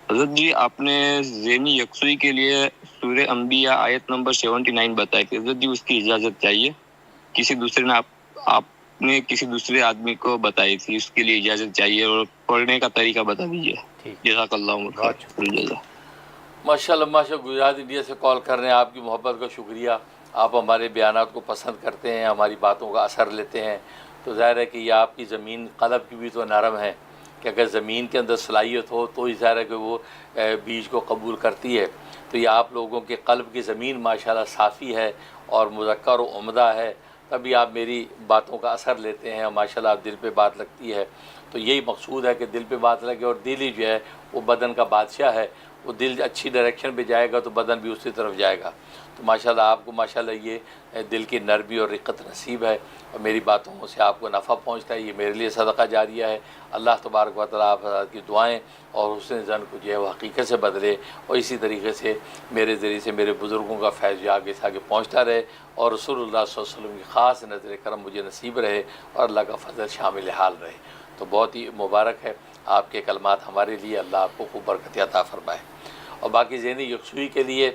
حضرت جی آپ نے ذہنی یکسوئی کے لیے سورہ انبیاء آیت نمبر 79 بتائی تھی. حضرت جی اس کی اجازت چاہیے, کسی دوسرے نے آپ نے کسی دوسرے آدمی کو بتائی تھی, اس کے لیے اجازت چاہیے اور پڑھنے کا طریقہ بتا دیجیے. جزاک اللہ خیر. ماشاءاللہ ماشاءاللہ. گجرات انڈیا سے کال کر رہے ہیں, آپ کی محبت کا شکریہ. آپ ہمارے بیانات کو پسند کرتے ہیں, ہماری باتوں کا اثر لیتے ہیں, تو ظاہر ہے کہ یہ آپ کی زمین قلب کی بھی تو نرم ہے کہ اگر زمین کے اندر صلاحیت ہو تو ہی ظاہر ہے کہ وہ بیج کو قبول کرتی ہے. تو یہ آپ لوگوں کے قلب کی زمین ماشاءاللہ صافی ہے اور مذکر و عمدہ ہے, تبھی آپ میری باتوں کا اثر لیتے ہیں, ماشاءاللہ آپ دل پہ بات لگتی ہے. تو یہی مقصود ہے کہ دل پہ بات لگے, اور دل ہی جو ہے وہ بدن کا بادشاہ ہے. وہ دل اچھی ڈائریکشن پہ جائے گا تو بدن بھی اسی طرف جائے گا. تو ماشاءاللہ آپ کو ماشاءاللہ یہ دل کی نرمی اور رقت نصیب ہے, اور میری باتوں سے آپ کو نفع پہنچتا ہے. یہ میرے لیے صدقہ جاریہ ہے. اللہ تبارک و تعالیٰ آپ حضرات کی دعائیں اور حسن ظن کو جو ہے وہ حقیقت سے بدلے, اور اسی طریقے سے میرے ذریعے سے میرے بزرگوں کا فیض جو آگے سے آگے پہنچتا رہے, اور رسول اللہ صلی اللہ علیہ وسلم کی خاص نظر کرم مجھے نصیب رہے, اور اللہ کا فضل شامل حال رہے. تو بہت ہی مبارک ہے آپ کے کلمات ہمارے لیے. اللہ آپ کو خوب برکت عطا فرمائے. اور باقی ذہنی یکسوئی کے لیے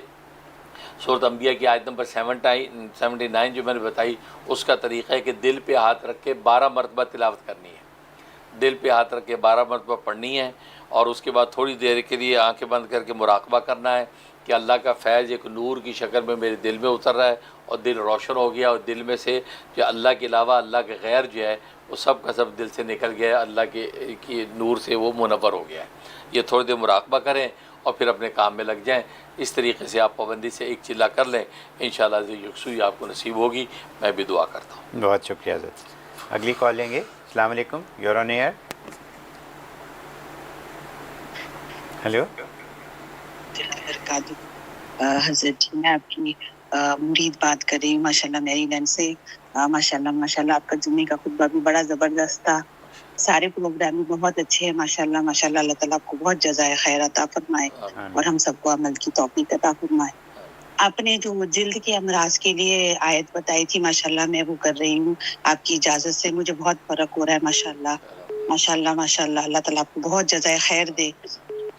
سورۃ انبیاء کی آیت نمبر 79 جو میں نے بتائی, اس کا طریقہ ہے کہ دل پہ ہاتھ رکھ کے 12 مرتبہ تلاوت کرنی ہے. دل پہ ہاتھ رکھ کے 12 مرتبہ پڑھنی ہے, اور اس کے بعد تھوڑی دیر کے لیے آنکھیں بند کر کے مراقبہ کرنا ہے کہ اللہ کا فیض ایک نور کی شکل میں میرے دل میں اتر رہا ہے, اور دل روشن ہو گیا, اور دل میں سے جو اللہ کے علاوہ اللہ کے غیر جو ہے وہ سب کا سب دل سے نکل گیا ہے, اللہ کے نور سے وہ منور ہو گیا ہے. یہ تھوڑی دیر مراقبہ کریں اور پھر اپنے کام میں لگ جائیں. اس طریقے سے آپ پابندی سے ایک چلہ کر لیں, انشاءاللہ یکسوئی آپ کو نصیب ہوگی. میں بھی دعا کرتا ہوں. بہت شکریہ حضرت. اگلی کال لیں گے. السلام علیکم, یور آن ایئر. ہیلو. حضرت جی میں آپ کی مرید بات کر رہی ہوں ماشاءاللہ میری لینڈ سے. ماشاءاللہ آپ کا جمعے کا خطبہ بھی بڑا زبردست تھا, سارے پروگرام بھی بہت اچھے ہیں ماشاءاللہ. اللہ تعالیٰ آپ کو بہت جزائے خیر عطا فرمائے, اور ہم سب کو عمل کی توفیق عطا فرمائے. آپ نے جو جلد کے امراض کے لیے آیت بتائی تھی ماشاءاللہ میں وہ کر رہی ہوں. آپ کی اجازت سے مجھے بہت فرق ہو رہا ہے ماشاءاللہ. اللہ تعالیٰ آپ کو بہت جزائے خیر دے.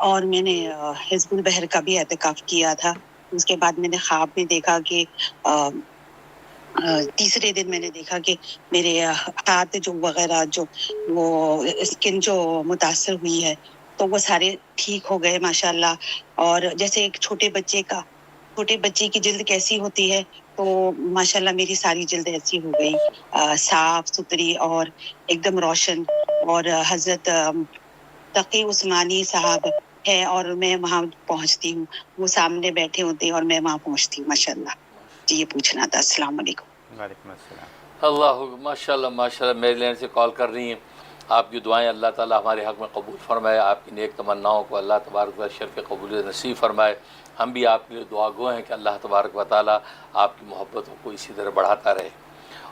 اور میں نے حزب البحر کا بھی اعتکاف کیا تھا. اس کے بعد میں نے خواب میں دیکھا کہ تیسرے دن میں نے دیکھا کہ میرے ہاتھ جو وغیرہ جو وہ اسکن جو متاثر ہوئی ہے تو وہ سارے ٹھیک ہو گئے ماشاءاللہ. اور جیسے ایک چھوٹے بچے کی جلد کیسی ہوتی ہے تو ماشاءاللہ میری ساری جلد ایسی ہو گئی, صاف ستھری اور ایک دم روشن. اور حضرت تقی عثمانی صاحب ہے اور میں وہاں پہنچتی ہوں, وہ سامنے بیٹھے ہوتے ہیں اور میں وہاں پہنچتی ہوں ماشاءاللہ. جی یہ پوچھنا تھا. السلام علیکم. وعلیکم السلام. اللہ ماشاءاللہ میری لینڈ سے کال کر رہی ہیں. آپ کی دعائیں اللہ تعالیٰ ہمارے حق میں قبول فرمائے, آپ کی نیک تمناؤں کو اللہ تبارک و تعالیٰ شرف قبول نصیب فرمائے. ہم بھی آپ کے لیے دعا گو ہیں کہ اللہ تبارک و تعالیٰ آپ کی محبتوں کو اسی طرح بڑھاتا رہے.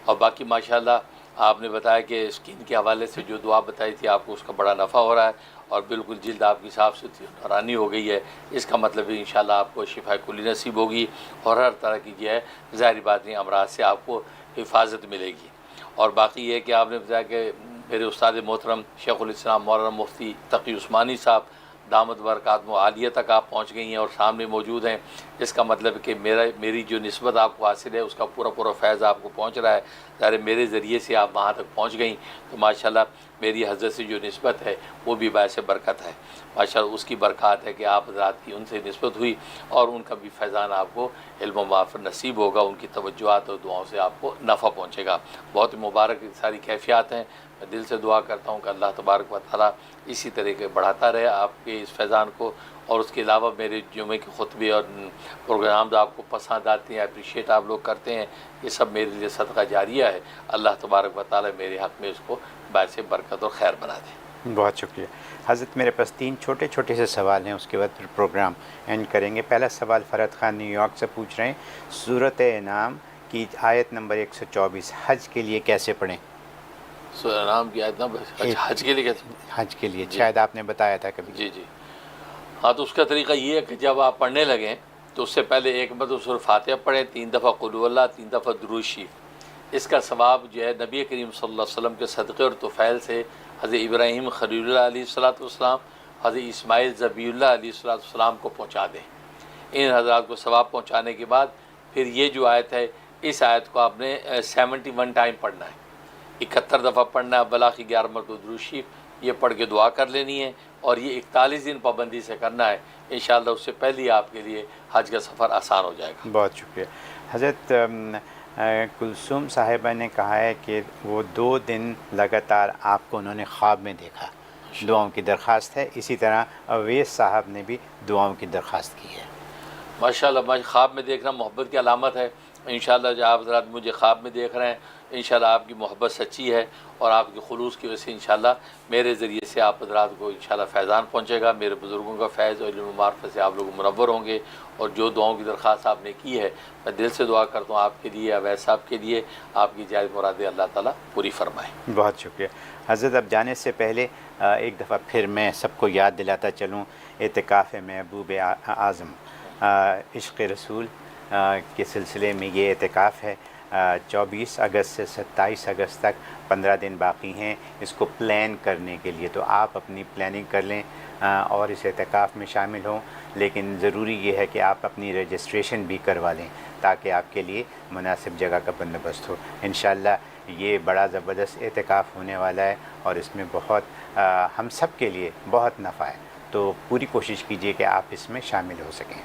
اور باقی ماشاءاللہ آپ نے بتایا کہ اسکن کے حوالے سے جو دعا بتائی تھی آپ کو اس کا بڑا نفع ہو رہا ہے, اور بالکل جلد آپ کی صاف ستھری نورانی ہو گئی ہے. اس کا مطلب ہے انشاءاللہ آپ کو شفا کلی نصیب ہوگی, اور ہر طرح کی جو ہے ظاہری بات نہیں امراض سے آپ کو حفاظت ملے گی. اور باقی یہ کہ آپ نے بتایا کہ میرے استاد محترم شیخ الاسلام مولانا مفتی تقی عثمانی صاحب دامت برکاتہم عالیہ تک آپ پہنچ گئی ہیں اور سامنے موجود ہیں. اس کا مطلب کہ میری جو نسبت آپ کو حاصل ہے اس کا پورا فیض آپ کو پہنچ رہا ہے. ظاہر میرے ذریعے سے آپ وہاں تک پہنچ گئیں تو ماشاءاللہ میری حضرت سے جو نسبت ہے وہ بھی باعث برکت ہے ماشاءاللہ. اس کی برکات ہے کہ آپ حضرات کی ان سے نسبت ہوئی, اور ان کا بھی فیضان آپ کو علم و معرفت نصیب ہوگا. ان کی توجہات اور دعاؤں سے آپ کو نفع پہنچے گا. بہت مبارک ساری کیفیات ہیں. میں دل سے دعا کرتا ہوں کہ اللہ تبارک و تعالیٰ اسی طریقے بڑھاتا رہے آپ کے اس فیضان کو. اور اس کے علاوہ میرے جمعے کے خطبے اور پروگرامز آپ کو پسند آتے ہیں, اپریشیٹ آپ لوگ کرتے ہیں, یہ سب میرے لیے صدقہ جاریہ ہے. اللہ تبارک و تعالیٰ میرے حق میں اس کو باعث برکت اور خیر بنا دے. بہت شکریہ. حضرت میرے پاس 3 چھوٹے چھوٹے سے سوال ہیں، اس کے بعد پھر پروگرام اینڈ کریں گے۔ پہلا سوال فرد خان نیو یارک سے پوچھ رہے ہیں، سورۃ انعام کی آیت نمبر 124 حج کے لیے کیسے پڑھیں؟ سورۃ انعام کی آیت نمبر حج کے لیے کیسے؟ حج کے لیے شاید آپ نے بتایا تھا کبھی۔ جی جی ہاں، تو اس کا طریقہ یہ ہے کہ جب آپ پڑھنے لگیں تو اس سے پہلے ایک مرتبہ سورۃ فاتحہ پڑھیں، 3 دفعہ قل هو اللہ، 3 دفعہ درود شریف۔ اس کا ثواب جو ہے نبی کریم صلی اللہ علیہ وسلم کے صدقے اور طفیل سے حضرت ابراہیم خلیل اللہ علیہ السلام، حضرت اسماعیل ذبیح اللہ علیہ السلام کو پہنچا دیں۔ ان حضرات کو ثواب پہنچانے کے بعد پھر یہ جو آیت ہے، اس آیت کو آپ نے 71 ٹائم پڑھنا ہے، 71 دفعہ پڑھنا ہے، بلاخی 11 مرتبہ درود شریف یہ پڑھ کے دعا کر لینی ہے، اور یہ 41 دن پابندی سے کرنا ہے۔ انشاءاللہ اس سے پہلے آپ کے لیے حج کا سفر آسان ہو جائے گا۔ بہت شکریہ حضرت۔ کلثوم صاحبہ نے کہا ہے کہ وہ 2 دن لگاتار آپ کو انہوں نے خواب میں دیکھا، دعاؤں کی درخواست ہے۔ اسی طرح اویس صاحب نے بھی دعاؤں کی درخواست کی ہے۔ ماشاءاللہ، خواب میں دیکھنا محبت کی علامت ہے۔ انشاءاللہ جو آپ حضرات مجھے خواب میں دیکھ رہے ہیں، انشاءاللہ آپ کی محبت سچی ہے، اور آپ کے خلوص کی وجہ سے انشاءاللہ میرے ذریعے سے آپ حضرات کو انشاءاللہ فیضان پہنچے گا، میرے بزرگوں کا فیض اور علم و معرفت سے آپ لوگ منور ہوں گے، اور جو دعاؤں کی درخواست آپ نے کی ہے میں دل سے دعا کرتا ہوں آپ کے لیے، اویس صاحب کے لیے، آپ کی جائز مرادیں اللہ تعالیٰ پوری فرمائے۔ بہت شکریہ حضرت۔ اب جانے سے پہلے ایک دفعہ پھر میں سب کو یاد دلاتا چلوں، اعتکاف محبوب اعظم عشق رسول کے سلسلے میں یہ اعتکاف ہے۔ 24 اگست سے 27 اگست تک 15 دن باقی ہیں اس کو پلان کرنے کے لیے، تو آپ اپنی پلاننگ کر لیں اور اس اعتکاف میں شامل ہوں، لیکن ضروری یہ ہے کہ آپ اپنی رجسٹریشن بھی کروا لیں تاکہ آپ کے لیے مناسب جگہ کا بندوبست ہو۔ انشاءاللہ یہ بڑا زبردست اعتکاف ہونے والا ہے، اور اس میں بہت ہم سب کے لیے بہت نفع ہے، تو پوری کوشش کیجیے کہ آپ اس میں شامل ہو سکیں۔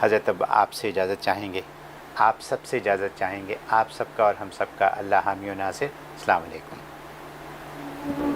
حضرت اب آپ سے اجازت چاہیں گے، آپ سب سے اجازت چاہیں گے، آپ سب کا اور ہم سب کا اللہ حامی و ناصر۔ السلام علیکم۔